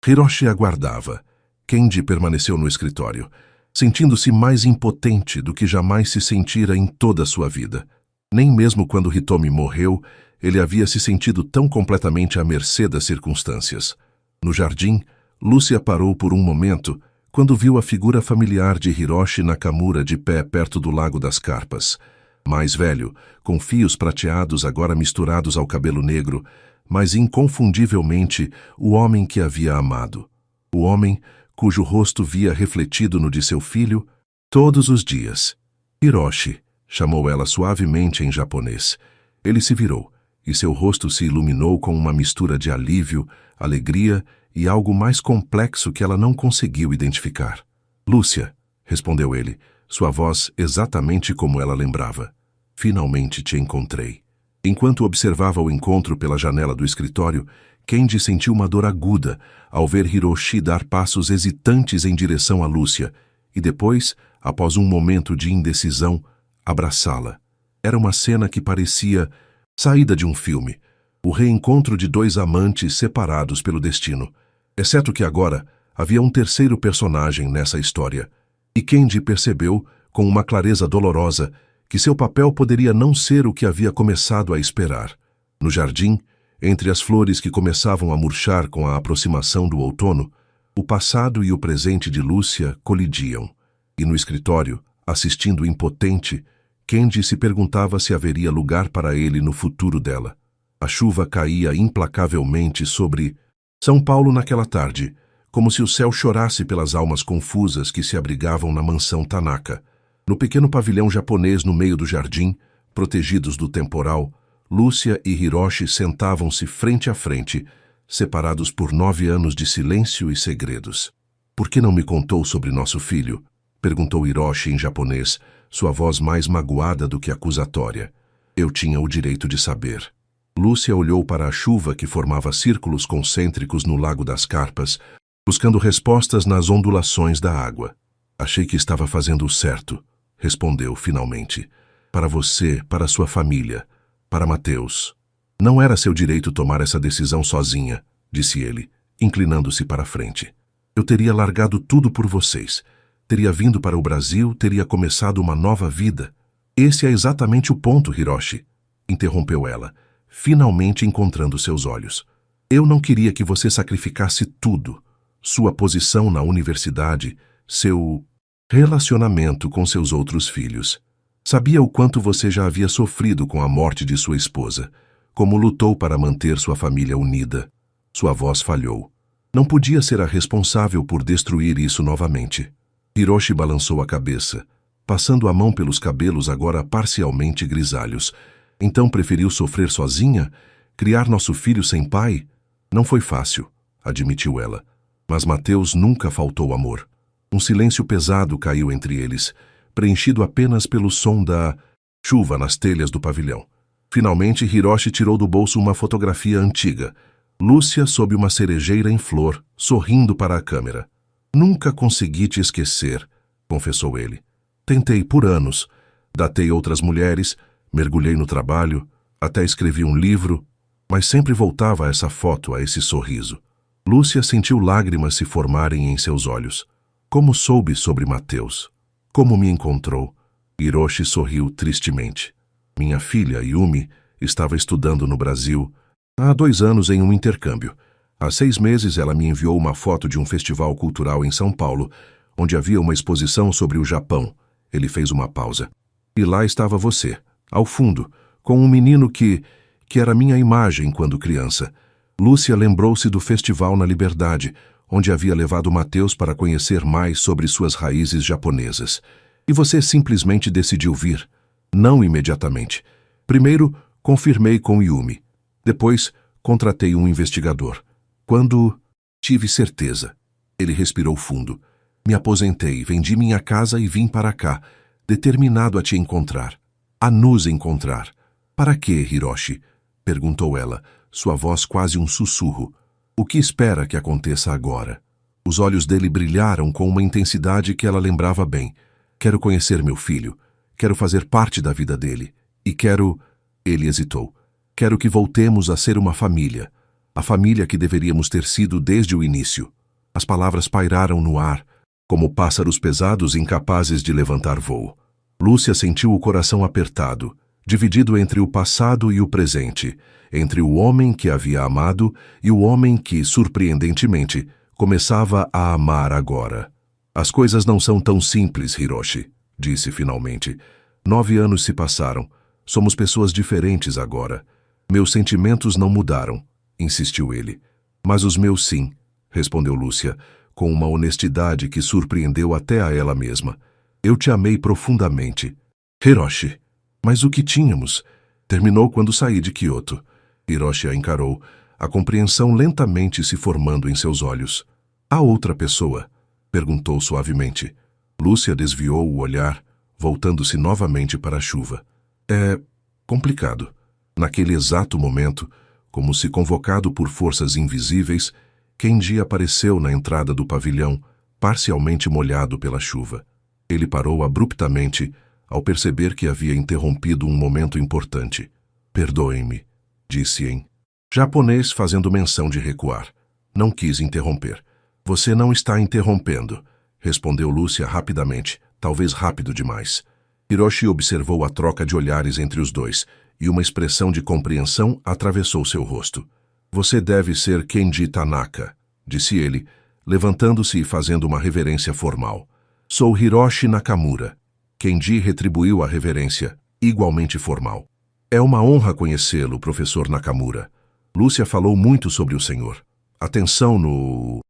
Hiroshi aguardava, Kenji permaneceu no escritório, sentindo-se mais impotente do que jamais se sentira em toda a sua vida. Nem mesmo quando Hitomi morreu, ele havia se sentido tão completamente à mercê das circunstâncias. No jardim, Lúcia parou por um momento quando viu a figura familiar de Hiroshi Nakamura de pé perto do Lago das Carpas. Mais velho, com fios prateados agora misturados ao cabelo negro, mas inconfundivelmente o homem que havia amado. O homem cujo rosto via refletido no de seu filho todos os dias. Hiroshi, chamou ela suavemente em japonês. Ele se virou, e seu rosto se iluminou com uma mistura de alívio, alegria e algo mais complexo que ela não conseguiu identificar. Lúcia, respondeu ele, sua voz exatamente como ela lembrava. Finalmente te encontrei. Enquanto observava o encontro pela janela do escritório, Kendi sentiu uma dor aguda ao ver Hiroshi dar passos hesitantes em direção a Lúcia e depois, após um momento de indecisão, abraçá-la. Era uma cena que parecia saída de um filme, o reencontro de dois amantes separados pelo destino. Exceto que agora havia um terceiro personagem nessa história, e Kendi percebeu, com uma clareza dolorosa, que seu papel poderia não ser o que havia começado a esperar. No jardim, entre as flores que começavam a murchar com a aproximação do outono, o passado e o presente de Lúcia colidiam. E no escritório, assistindo impotente, Kendi se perguntava se haveria lugar para ele no futuro dela. A chuva caía implacavelmente sobre São Paulo naquela tarde, como se o céu chorasse pelas almas confusas que se abrigavam na mansão Tanaka. No pequeno pavilhão japonês no meio do jardim, protegidos do temporal, Lúcia e Hiroshi sentavam-se frente a frente, separados por 9 anos de silêncio e segredos. Por que não me contou sobre nosso filho? Perguntou Hiroshi em japonês, sua voz mais magoada do que acusatória. Eu tinha o direito de saber. Lúcia olhou para a chuva que formava círculos concêntricos no Lago das Carpas, buscando respostas nas ondulações da água. Achei que estava fazendo o certo, respondeu finalmente. Para você, para sua família, para Mateus. Não era seu direito tomar essa decisão sozinha, disse ele, inclinando-se para a frente. Eu teria largado tudo por vocês. Teria vindo para o Brasil, teria começado uma nova vida. Esse é exatamente o ponto, Hiroshi, interrompeu ela, finalmente encontrando seus olhos. Eu não queria que você sacrificasse tudo. Sua posição na universidade, seu relacionamento com seus outros filhos. Sabia o quanto você já havia sofrido com a morte de sua esposa, como lutou para manter sua família unida. Sua voz falhou. Não podia ser a responsável por destruir isso novamente. Hiroshi balançou a cabeça, passando a mão pelos cabelos agora parcialmente grisalhos. Então preferiu sofrer sozinha? Criar nosso filho sem pai? Não foi fácil, admitiu ela. Mas Mateus nunca faltou amor. Um silêncio pesado caiu entre eles, preenchido apenas pelo som da chuva nas telhas do pavilhão. Finalmente, Hiroshi tirou do bolso uma fotografia antiga. Lúcia sob uma cerejeira em flor, sorrindo para a câmera. Nunca consegui te esquecer, confessou ele. Tentei por anos. Datei outras mulheres, mergulhei no trabalho, até escrevi um livro, mas sempre voltava a essa foto, a esse sorriso. Lúcia sentiu lágrimas se formarem em seus olhos. Como soube sobre Mateus? Como me encontrou? Hiroshi sorriu tristemente. Minha filha, Yumi, estava estudando no Brasil há 2 anos em um intercâmbio. Há 6 meses ela me enviou uma foto de um festival cultural em São Paulo, onde havia uma exposição sobre o Japão. Ele fez uma pausa. E lá estava você, ao fundo, com um menino que era minha imagem quando criança. Lúcia lembrou-se do festival na Liberdade, onde havia levado Mateus para conhecer mais sobre suas raízes japonesas. E você simplesmente decidiu vir. Não imediatamente. Primeiro, confirmei com Yumi. Depois, contratei um investigador. Quando tive certeza, ele respirou fundo. Me aposentei, vendi minha casa e vim para cá, determinado a te encontrar. A nos encontrar. Para quê, Hiroshi? Perguntou ela, sua voz quase um sussurro. O que espera que aconteça agora? Os olhos dele brilharam com uma intensidade que ela lembrava bem. Quero conhecer meu filho. Quero fazer parte da vida dele. E quero... Ele hesitou. Quero que voltemos a ser uma família. A família que deveríamos ter sido desde o início. As palavras pairaram no ar, como pássaros pesados incapazes de levantar voo. Lúcia sentiu o coração apertado, dividido entre o passado e o presente, entre o homem que havia amado e o homem que, surpreendentemente, começava a amar agora. As coisas não são tão simples, Hiroshi, disse finalmente. 9 anos se passaram. Somos pessoas diferentes agora. Meus sentimentos não mudaram, insistiu ele. Mas os meus sim, respondeu Lúcia, com uma honestidade que surpreendeu até a ela mesma. Eu te amei profundamente. Hiroshi, mas o que tínhamos? Terminou quando saí de Kyoto. Hiroshi a encarou, a compreensão lentamente se formando em seus olhos. A outra pessoa? Perguntou suavemente. Lúcia desviou o olhar, voltando-se novamente para a chuva. É complicado. Naquele exato momento, como se convocado por forças invisíveis, Kenji apareceu na entrada do pavilhão, parcialmente molhado pela chuva. Ele parou abruptamente ao perceber que havia interrompido um momento importante. Perdoem-me, disse em japonês, fazendo menção de recuar. Não quis interromper. Você não está interrompendo, respondeu Lúcia rapidamente, talvez rápido demais. Hiroshi observou a troca de olhares entre os dois, e uma expressão de compreensão atravessou seu rosto. Você deve ser Kenji Tanaka, disse ele, levantando-se e fazendo uma reverência formal. Sou Hiroshi Nakamura. Kenji retribuiu a reverência, igualmente formal. É uma honra conhecê-lo, professor Nakamura. Lúcia falou muito sobre o senhor. A tensão no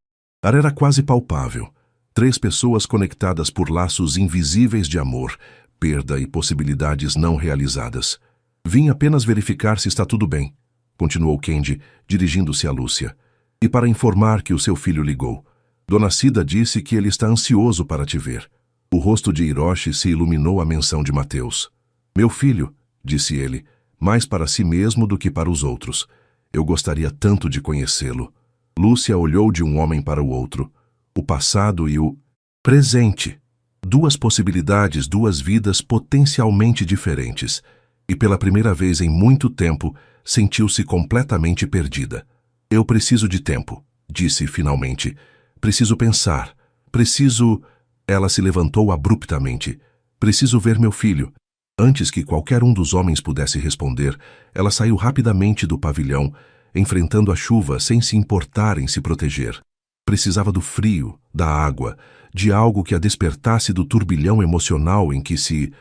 ar era quase palpável. 3 pessoas conectadas por laços invisíveis de amor, perda e possibilidades não realizadas. Vim apenas verificar se está tudo bem, continuou Kenji, dirigindo-se a Lúcia. E para informar que o seu filho ligou. Dona Cida disse que ele está ansioso para te ver. O rosto de Hiroshi se iluminou à menção de Mateus. Meu filho, disse ele, mais para si mesmo do que para os outros. Eu gostaria tanto de conhecê-lo. Lúcia olhou de um homem para o outro. O passado e o presente. 2 possibilidades, 2 vidas potencialmente diferentes. E pela primeira vez em muito tempo, sentiu-se completamente perdida. Eu preciso de tempo, disse finalmente. Preciso pensar. Preciso... Ela se levantou abruptamente. Preciso ver meu filho. Antes que qualquer um dos homens pudesse responder, ela saiu rapidamente do pavilhão, enfrentando a chuva sem se importar em se proteger. Precisava do frio, da água, de algo que a despertasse do turbilhão emocional em que se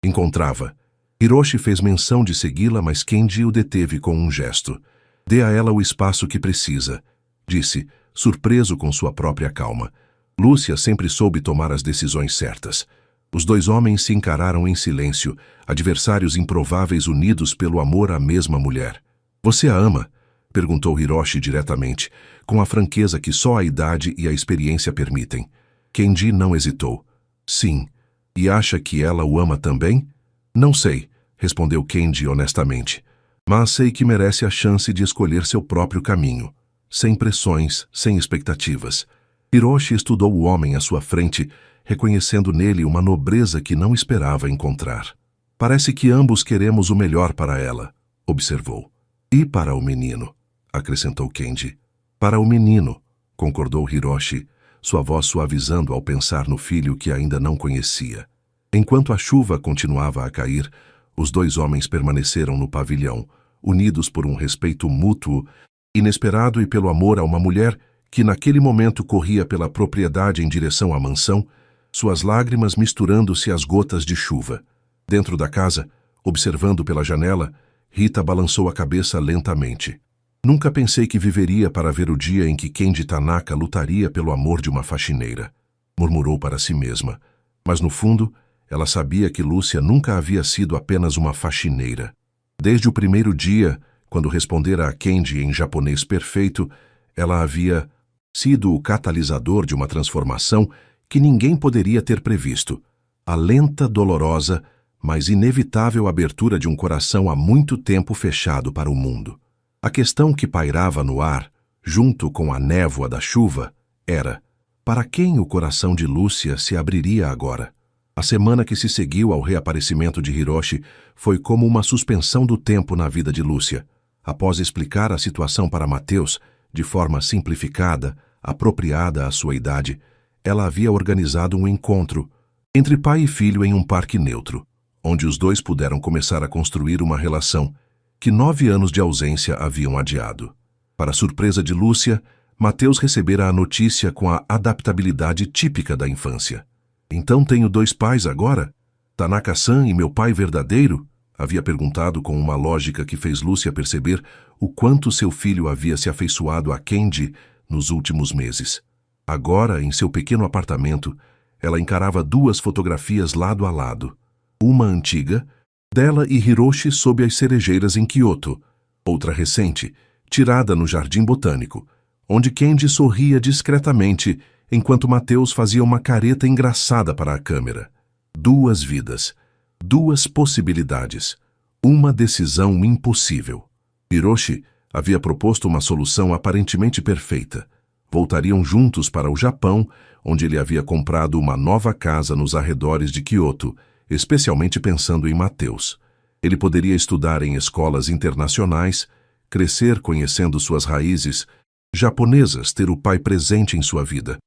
encontrava. Hiroshi fez menção de segui-la, mas Kenji o deteve com um gesto. Dê a ela o espaço que precisa, disse, surpreso com sua própria calma. Lúcia sempre soube tomar as decisões certas. Os 2 homens se encararam em silêncio, adversários improváveis unidos pelo amor à mesma mulher. Você a ama? Perguntou Hiroshi diretamente, com a franqueza que só a idade e a experiência permitem. Kenji não hesitou. Sim. E acha que ela o ama também? Não sei, respondeu Kenji honestamente. Mas sei que merece a chance de escolher seu próprio caminho. Sem pressões, sem expectativas. Hiroshi estudou o homem à sua frente, reconhecendo nele uma nobreza que não esperava encontrar. Parece que ambos queremos o melhor para ela, observou. E para o menino, acrescentou Kenji. Para o menino, concordou Hiroshi, sua voz suavizando ao pensar no filho que ainda não conhecia. Enquanto a chuva continuava a cair, os 2 homens permaneceram no pavilhão, unidos por um respeito mútuo, inesperado e pelo amor a uma mulher que naquele momento corria pela propriedade em direção à mansão, suas lágrimas misturando-se às gotas de chuva. Dentro da casa, observando pela janela, Rita balançou a cabeça lentamente. Nunca pensei que viveria para ver o dia em que Kenji Tanaka lutaria pelo amor de uma faxineira, murmurou para si mesma. Mas no fundo, ela sabia que Lúcia nunca havia sido apenas uma faxineira. Desde o primeiro dia, quando respondera a Kenji em japonês perfeito, ela havia sido o catalisador de uma transformação que ninguém poderia ter previsto. A lenta, dolorosa, mas inevitável abertura de um coração há muito tempo fechado para o mundo. A questão que pairava no ar, junto com a névoa da chuva, era: para quem o coração de Lúcia se abriria agora? A semana que se seguiu ao reaparecimento de Hiroshi foi como uma suspensão do tempo na vida de Lúcia. Após explicar a situação para Mateus, de forma simplificada, apropriada à sua idade, ela havia organizado um encontro entre pai e filho em um parque neutro, onde os 2 puderam começar a construir uma relação que 9 anos de ausência haviam adiado. Para surpresa de Lúcia, Mateus recebera a notícia com a adaptabilidade típica da infância. Então tenho 2 pais agora? Tanaka-san e meu pai verdadeiro? Havia perguntado com uma lógica que fez Lúcia perceber o quanto seu filho havia se afeiçoado a Kenji nos últimos meses. Agora, em seu pequeno apartamento, ela encarava 2 fotografias lado a lado. Uma antiga, dela e Hiroshi sob as cerejeiras em Kyoto, Outra recente, tirada no Jardim Botânico, onde Candy sorria discretamente enquanto Mateus fazia uma careta engraçada para a câmera. 2 vidas, 2 possibilidades, uma decisão impossível. Hiroshi havia proposto uma solução aparentemente perfeita. Voltariam juntos para o Japão, onde ele havia comprado uma nova casa nos arredores de Kyoto, especialmente pensando em Mateus. Ele poderia estudar em escolas internacionais, crescer conhecendo suas raízes japonesas, ter o pai presente em sua vida.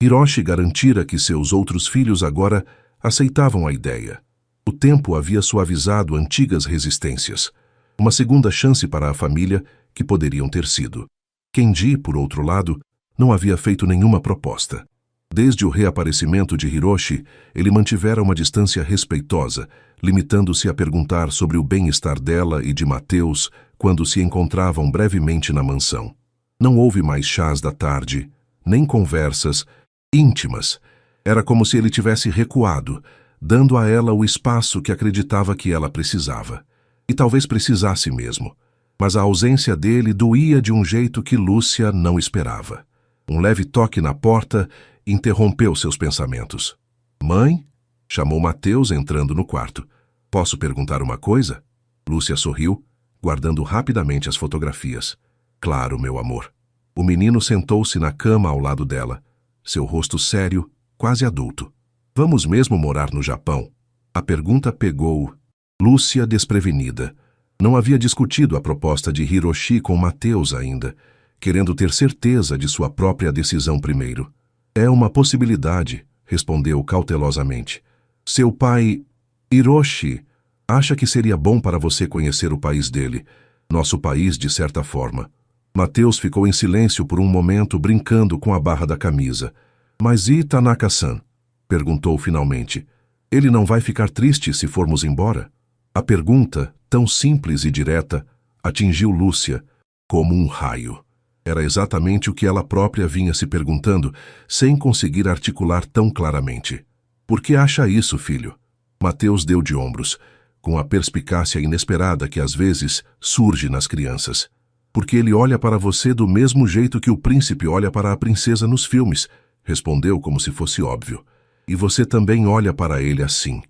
Hiroshi garantira que seus outros filhos agora aceitavam a ideia. O tempo havia suavizado antigas resistências. Uma segunda chance para a família que poderiam ter sido. Kenji, por outro lado, não havia feito nenhuma proposta. Desde o reaparecimento de Hiroshi, ele mantivera uma distância respeitosa, limitando-se a perguntar sobre o bem-estar dela e de Mateus quando se encontravam brevemente na mansão. Não houve mais chás da tarde, nem conversas íntimas. Era como se ele tivesse recuado, dando a ela o espaço que acreditava que ela precisava. E talvez precisasse mesmo. Mas a ausência dele doía de um jeito que Lúcia não esperava. Um leve toque na porta interrompeu seus pensamentos. "Mãe?" chamou Mateus entrando no quarto. "Posso perguntar uma coisa?" Lúcia sorriu, guardando rapidamente as fotografias. "Claro, meu amor." O menino sentou-se na cama ao lado dela, seu rosto sério, quase adulto. "Vamos mesmo morar no Japão?" A pergunta pegou Lúcia desprevenida. Não havia discutido a proposta de Hiroshi com Mateus ainda, querendo ter certeza de sua própria decisão primeiro. "É uma possibilidade", respondeu cautelosamente. "Seu pai, Hiroshi, acha que seria bom para você conhecer o país dele, nosso país de certa forma." Mateus ficou em silêncio por um momento, brincando com a barra da camisa. "Mas e Tanaka-san?" perguntou finalmente. "Ele não vai ficar triste se formos embora?" A pergunta, tão simples e direta, atingiu Lúcia como um raio. Era exatamente o que ela própria vinha se perguntando, sem conseguir articular tão claramente. "Por que acha isso, filho?" Mateus deu de ombros, com a perspicácia inesperada que às vezes surge nas crianças. "Porque ele olha para você do mesmo jeito que o príncipe olha para a princesa nos filmes", respondeu como se fosse óbvio. "E você também olha para ele assim."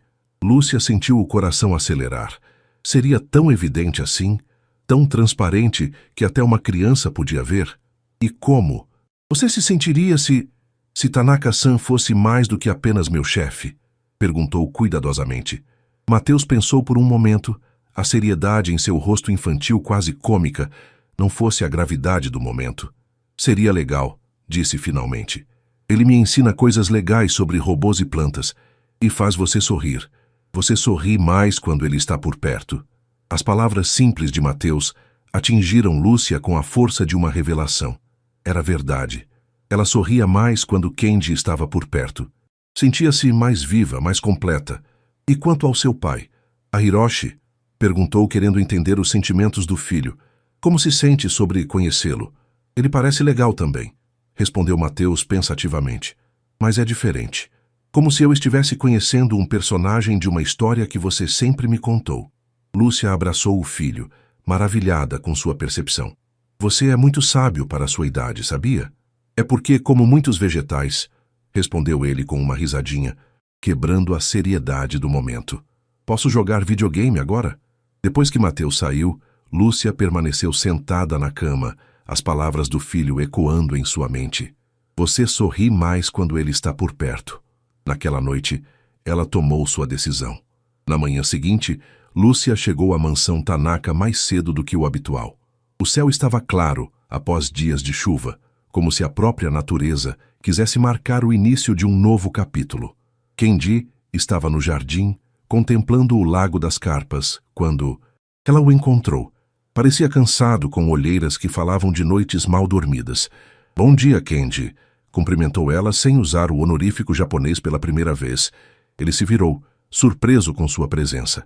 Lúcia sentiu o coração acelerar. Seria tão evidente assim, tão transparente que até uma criança podia ver? E como? "Você se sentiria se Tanaka-san fosse mais do que apenas meu chefe?" perguntou cuidadosamente. Mateus pensou por um momento, a seriedade em seu rosto infantil quase cômica, não fosse a gravidade do momento. "Seria legal", disse finalmente. "Ele me ensina coisas legais sobre robôs e plantas, e faz você sorrir. Você sorri mais quando ele está por perto." As palavras simples de Mateus atingiram Lúcia com a força de uma revelação. Era verdade. Ela sorria mais quando Candy estava por perto. Sentia-se mais viva, mais completa. "E quanto ao seu pai, a Hiroshi?" perguntou, querendo entender os sentimentos do filho. "Como se sente sobre conhecê-lo?" "Ele parece legal também", respondeu Mateus pensativamente. "Mas é diferente. Como se eu estivesse conhecendo um personagem de uma história que você sempre me contou." Lúcia abraçou o filho, maravilhada com sua percepção. "Você é muito sábio para a sua idade, sabia?" "É porque, como muitos vegetais", respondeu ele com uma risadinha, quebrando a seriedade do momento. "Posso jogar videogame agora?" Depois que Mateus saiu, Lúcia permaneceu sentada na cama, as palavras do filho ecoando em sua mente. "Você sorri mais quando ele está por perto." Naquela noite, ela tomou sua decisão. Na manhã seguinte, Lúcia chegou à mansão Tanaka mais cedo do que o habitual. O céu estava claro, após dias de chuva, como se a própria natureza quisesse marcar o início de um novo capítulo. Kenji estava no jardim, contemplando o lago das carpas, quando ela o encontrou. Parecia cansado, com olheiras que falavam de noites mal dormidas. "Bom dia, Kenji", cumprimentou ela sem usar o honorífico japonês pela primeira vez. Ele se virou, surpreso com sua presença.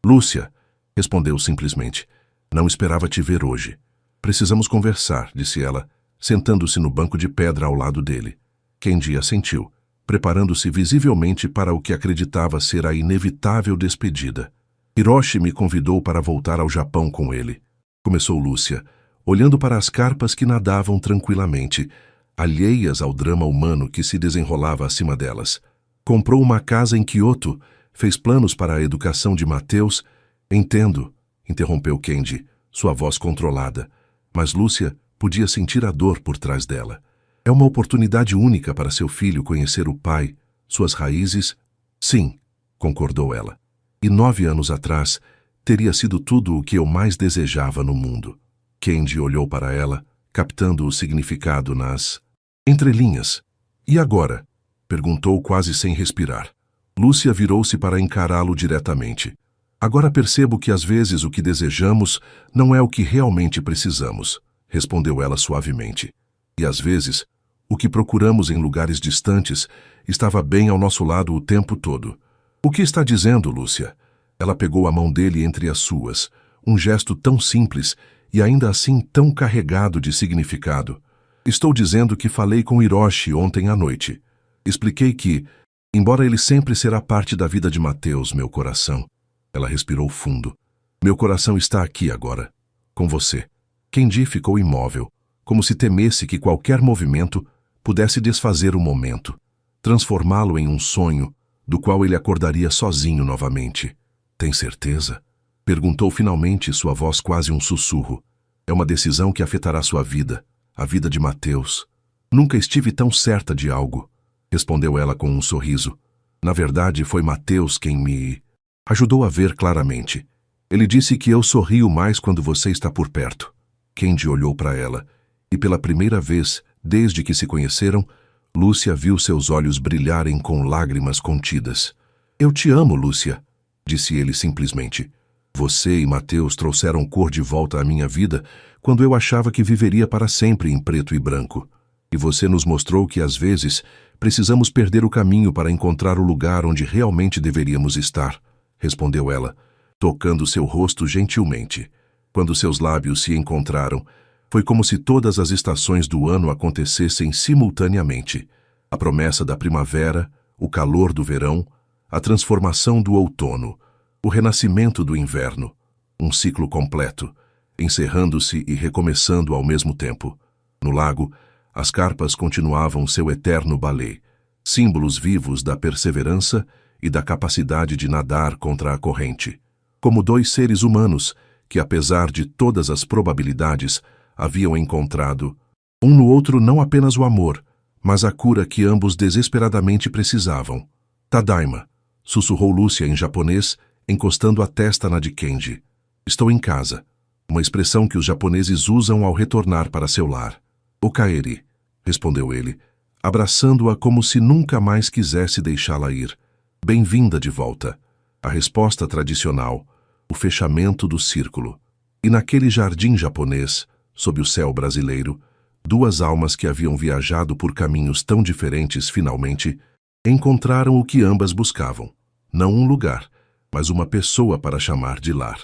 "Lúcia", respondeu simplesmente. "Não esperava te ver hoje." "Precisamos conversar", disse ela, sentando-se no banco de pedra ao lado dele. Kenji assentiu, preparando-se visivelmente para o que acreditava ser a inevitável despedida. "Hiroshi me convidou para voltar ao Japão com ele." começou Lúcia, olhando para as carpas que nadavam tranquilamente, alheias ao drama humano que se desenrolava acima delas. Comprou uma casa em Kyoto, fez planos para a educação de Mateus. Entendo, interrompeu Kendi, sua voz controlada, mas Lúcia podia sentir a dor por trás dela. É uma oportunidade única para seu filho conhecer o pai, suas raízes. Sim, concordou ela. E 9 anos atrás, teria sido tudo o que eu mais desejava no mundo. Kendi olhou para ela, captando o significado nas entrelinhas. E agora? Perguntou quase sem respirar. Lúcia virou-se para encará-lo diretamente. Agora percebo que às vezes o que desejamos não é o que realmente precisamos, respondeu ela suavemente. E às vezes, o que procuramos em lugares distantes estava bem ao nosso lado o tempo todo. O que está dizendo, Lúcia? Ela pegou a mão dele entre as suas, um gesto tão simples e ainda assim tão carregado de significado. Estou dizendo que falei com Hiroshi ontem à noite. Expliquei que, embora ele sempre será parte da vida de Mateus, meu coração. Ela respirou fundo. Meu coração está aqui agora, com você. Kendi ficou imóvel, como se temesse que qualquer movimento pudesse desfazer o momento, transformá-lo em um sonho, do qual ele acordaria sozinho novamente. Tem certeza? Perguntou finalmente, sua voz quase um sussurro. É uma decisão que afetará sua vida, a vida de Mateus. Nunca estive tão certa de algo, respondeu ela com um sorriso. Na verdade, foi Mateus quem me ajudou a ver claramente. Ele disse que eu sorrio mais quando você está por perto. Kendi olhou para ela, e pela primeira vez, desde que se conheceram, Lúcia viu seus olhos brilharem com lágrimas contidas. Eu te amo, Lúcia, disse ele simplesmente. Você e Mateus trouxeram cor de volta à minha vida quando eu achava que viveria para sempre em preto e branco. E você nos mostrou que, às vezes, precisamos perder o caminho para encontrar o lugar onde realmente deveríamos estar, respondeu ela, tocando seu rosto gentilmente. Quando seus lábios se encontraram, foi como se todas as estações do ano acontecessem simultaneamente. A promessa da primavera, o calor do verão, a transformação do outono, o renascimento do inverno, um ciclo completo, encerrando-se e recomeçando ao mesmo tempo. No lago, as carpas continuavam seu eterno balé, símbolos vivos da perseverança e da capacidade de nadar contra a corrente. Como dois seres humanos que, apesar de todas as probabilidades, haviam encontrado um no outro não apenas o amor, mas a cura que ambos desesperadamente precisavam. Tadaima, sussurrou Lúcia em japonês, encostando a testa na de Kendi. Estou em casa, uma expressão que os japoneses usam ao retornar para seu lar. Okaeri, respondeu ele, abraçando-a como se nunca mais quisesse deixá-la ir. Bem-vinda de volta. A resposta tradicional, o fechamento do círculo. E naquele jardim japonês, sob o céu brasileiro, duas almas que haviam viajado por caminhos tão diferentes finalmente encontraram o que ambas buscavam. Não um lugar, mas uma pessoa para chamar de lar.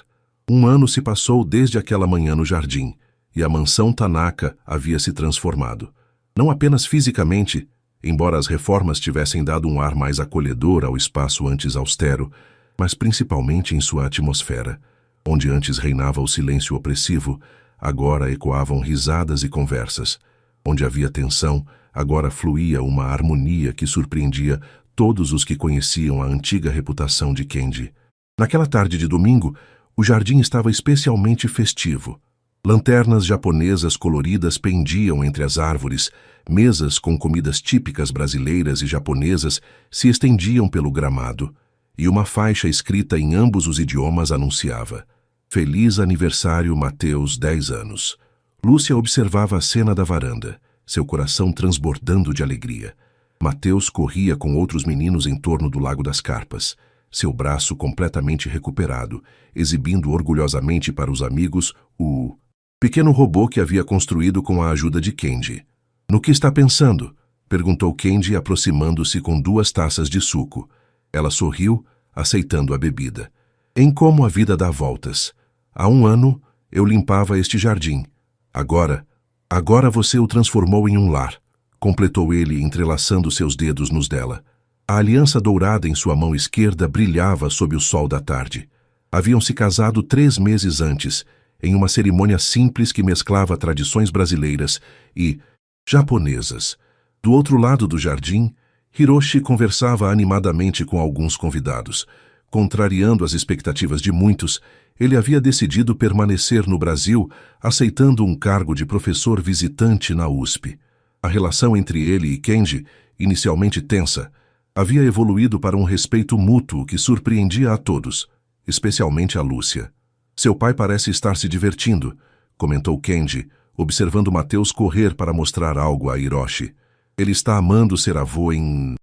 1 ano se passou desde aquela manhã no jardim, e a mansão Tanaka havia se transformado. Não apenas fisicamente, embora as reformas tivessem dado um ar mais acolhedor ao espaço antes austero, mas principalmente em sua atmosfera. Onde antes reinava o silêncio opressivo, agora ecoavam risadas e conversas. Onde havia tensão, agora fluía uma harmonia que surpreendia todos os que conheciam a antiga reputação de Kendi. Naquela tarde de domingo, o jardim estava especialmente festivo. Lanternas japonesas coloridas pendiam entre as árvores, mesas com comidas típicas brasileiras e japonesas se estendiam pelo gramado, e uma faixa escrita em ambos os idiomas anunciava: Feliz aniversário, Mateus, 10 anos. Lúcia observava a cena da varanda, seu coração transbordando de alegria. Mateus corria com outros meninos em torno do Lago das Carpas, seu braço completamente recuperado, exibindo orgulhosamente para os amigos o pequeno robô que havia construído com a ajuda de Kendi. No que está pensando? Perguntou Kendi, aproximando-se com 2 taças de suco. Ela sorriu, aceitando a bebida. Em como a vida dá voltas. Há 1 ano, eu limpava este jardim. Agora você o transformou em um lar, completou ele, entrelaçando seus dedos nos dela. A aliança dourada em sua mão esquerda brilhava sob o sol da tarde. Haviam se casado 3 meses antes, em uma cerimônia simples que mesclava tradições brasileiras e japonesas. Do outro lado do jardim, Hiroshi conversava animadamente com alguns convidados. Contrariando as expectativas de muitos, ele havia decidido permanecer no Brasil, aceitando um cargo de professor visitante na USP. A relação entre ele e Kenji, inicialmente tensa, havia evoluído para um respeito mútuo que surpreendia a todos, especialmente a Lúcia. Seu pai parece estar se divertindo, comentou Kenji, observando Mateus correr para mostrar algo a Hiroshi. Ele está amando ser avô em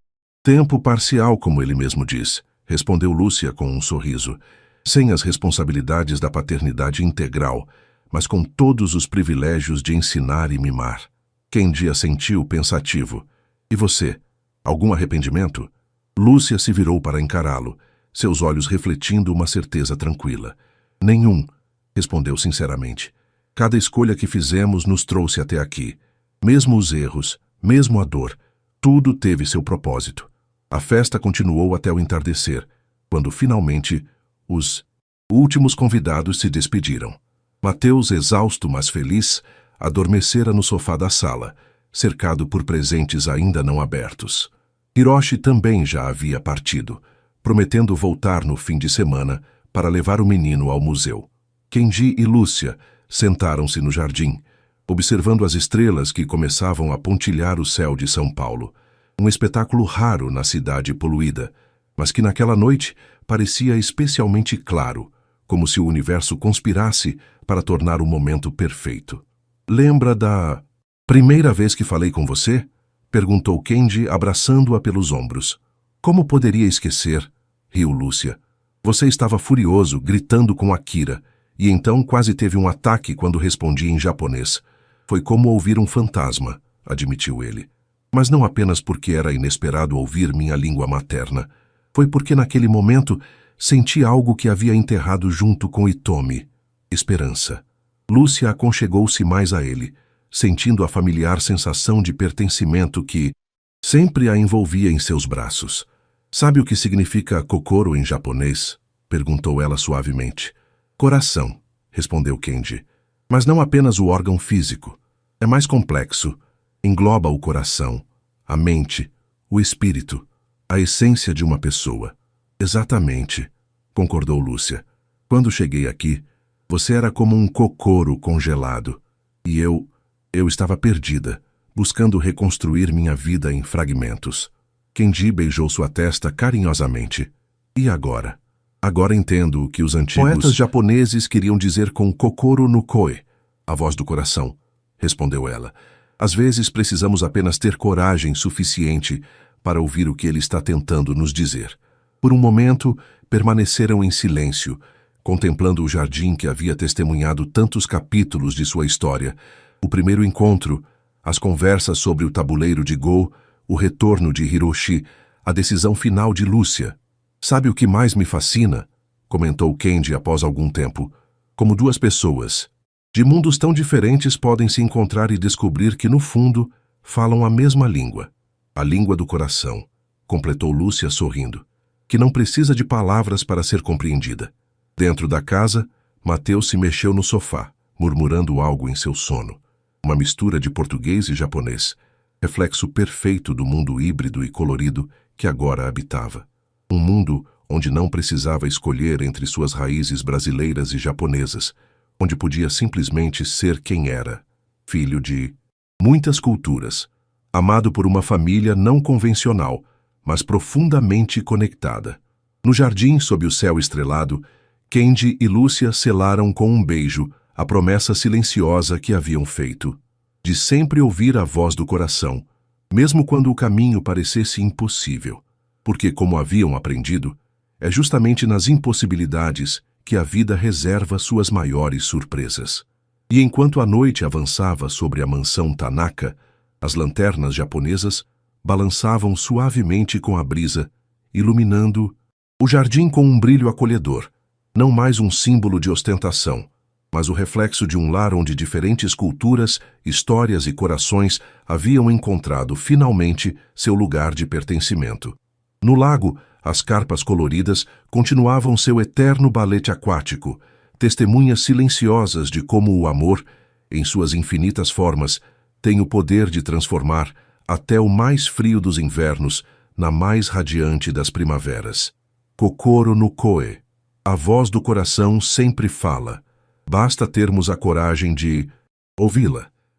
tempo parcial, como ele mesmo diz, respondeu Lúcia com um sorriso, sem as responsabilidades da paternidade integral, mas com todos os privilégios de ensinar e mimar. Kenji assentiu pensativo. E você? Algum arrependimento? Lúcia se virou para encará-lo, seus olhos refletindo uma certeza tranquila. Nenhum, respondeu sinceramente. Cada escolha que fizemos nos trouxe até aqui. Mesmo os erros, mesmo a dor, tudo teve seu propósito. A festa continuou até o entardecer, quando finalmente os últimos convidados se despediram. Mateus, exausto mas feliz, adormecera no sofá da sala, cercado por presentes ainda não abertos. Hiroshi também já havia partido, prometendo voltar no fim de semana para levar o menino ao museu. Kenji e Lúcia sentaram-se no jardim, observando as estrelas que começavam a pontilhar o céu de São Paulo. Um espetáculo raro na cidade poluída, mas que naquela noite parecia especialmente claro, como se o universo conspirasse para tornar o momento perfeito. Lembra da primeira vez que falei com você? Perguntou Kenji, abraçando-a pelos ombros. Como poderia esquecer? Riu Lúcia. Você estava furioso, gritando com Akira, e então quase teve um ataque quando respondi em japonês. Foi como ouvir um fantasma, admitiu ele. Mas não apenas porque era inesperado ouvir minha língua materna. Foi porque naquele momento senti algo que havia enterrado junto com Hitomi. Esperança. Lúcia aconchegou-se mais a ele, sentindo a familiar sensação de pertencimento que sempre a envolvia em seus braços. Sabe o que significa kokoro em japonês? Perguntou ela suavemente. Coração, respondeu Kenji. Mas não apenas o órgão físico. É mais complexo. Engloba o coração, a mente, o espírito, a essência de uma pessoa. Exatamente, concordou Lúcia. Quando cheguei aqui, você era como um kokoro congelado. E eu estava perdida, buscando reconstruir minha vida em fragmentos. Kenji beijou sua testa carinhosamente. E agora? Agora entendo o que os antigos poetas japoneses queriam dizer com kokoro no koe, a voz do coração, respondeu ela. Às vezes precisamos apenas ter coragem suficiente para ouvir o que ele está tentando nos dizer. Por um momento, permaneceram em silêncio, contemplando o jardim que havia testemunhado tantos capítulos de sua história. O primeiro encontro, as conversas sobre o tabuleiro de Go, o retorno de Hiroshi, a decisão final de Lúcia. Sabe o que mais me fascina? Comentou Kenji após algum tempo. Como duas pessoas de mundos tão diferentes podem se encontrar e descobrir que, no fundo, falam a mesma língua. A língua do coração, completou Lúcia sorrindo, que não precisa de palavras para ser compreendida. Dentro da casa, Mateus se mexeu no sofá, murmurando algo em seu sono. Uma mistura de português e japonês, reflexo perfeito do mundo híbrido e colorido que agora habitava. Um mundo onde não precisava escolher entre suas raízes brasileiras e japonesas, onde podia simplesmente ser quem era, filho de muitas culturas, amado por uma família não convencional, mas profundamente conectada. No jardim, sob o céu estrelado, Kenji e Lúcia selaram com um beijo a promessa silenciosa que haviam feito, de sempre ouvir a voz do coração, mesmo quando o caminho parecesse impossível, porque, como haviam aprendido, é justamente nas impossibilidades que a vida reserva suas maiores surpresas. E enquanto a noite avançava sobre a mansão Tanaka, as lanternas japonesas balançavam suavemente com a brisa, iluminando o jardim com um brilho acolhedor, não mais um símbolo de ostentação, mas o reflexo de um lar onde diferentes culturas, histórias e corações haviam encontrado finalmente seu lugar de pertencimento. No lago, as carpas coloridas continuavam seu eterno balete aquático, testemunhas silenciosas de como o amor, em suas infinitas formas, tem o poder de transformar até o mais frio dos invernos na mais radiante das primaveras. Kokoro no Koe. A voz do coração sempre fala. Basta termos a coragem de ouvi-la.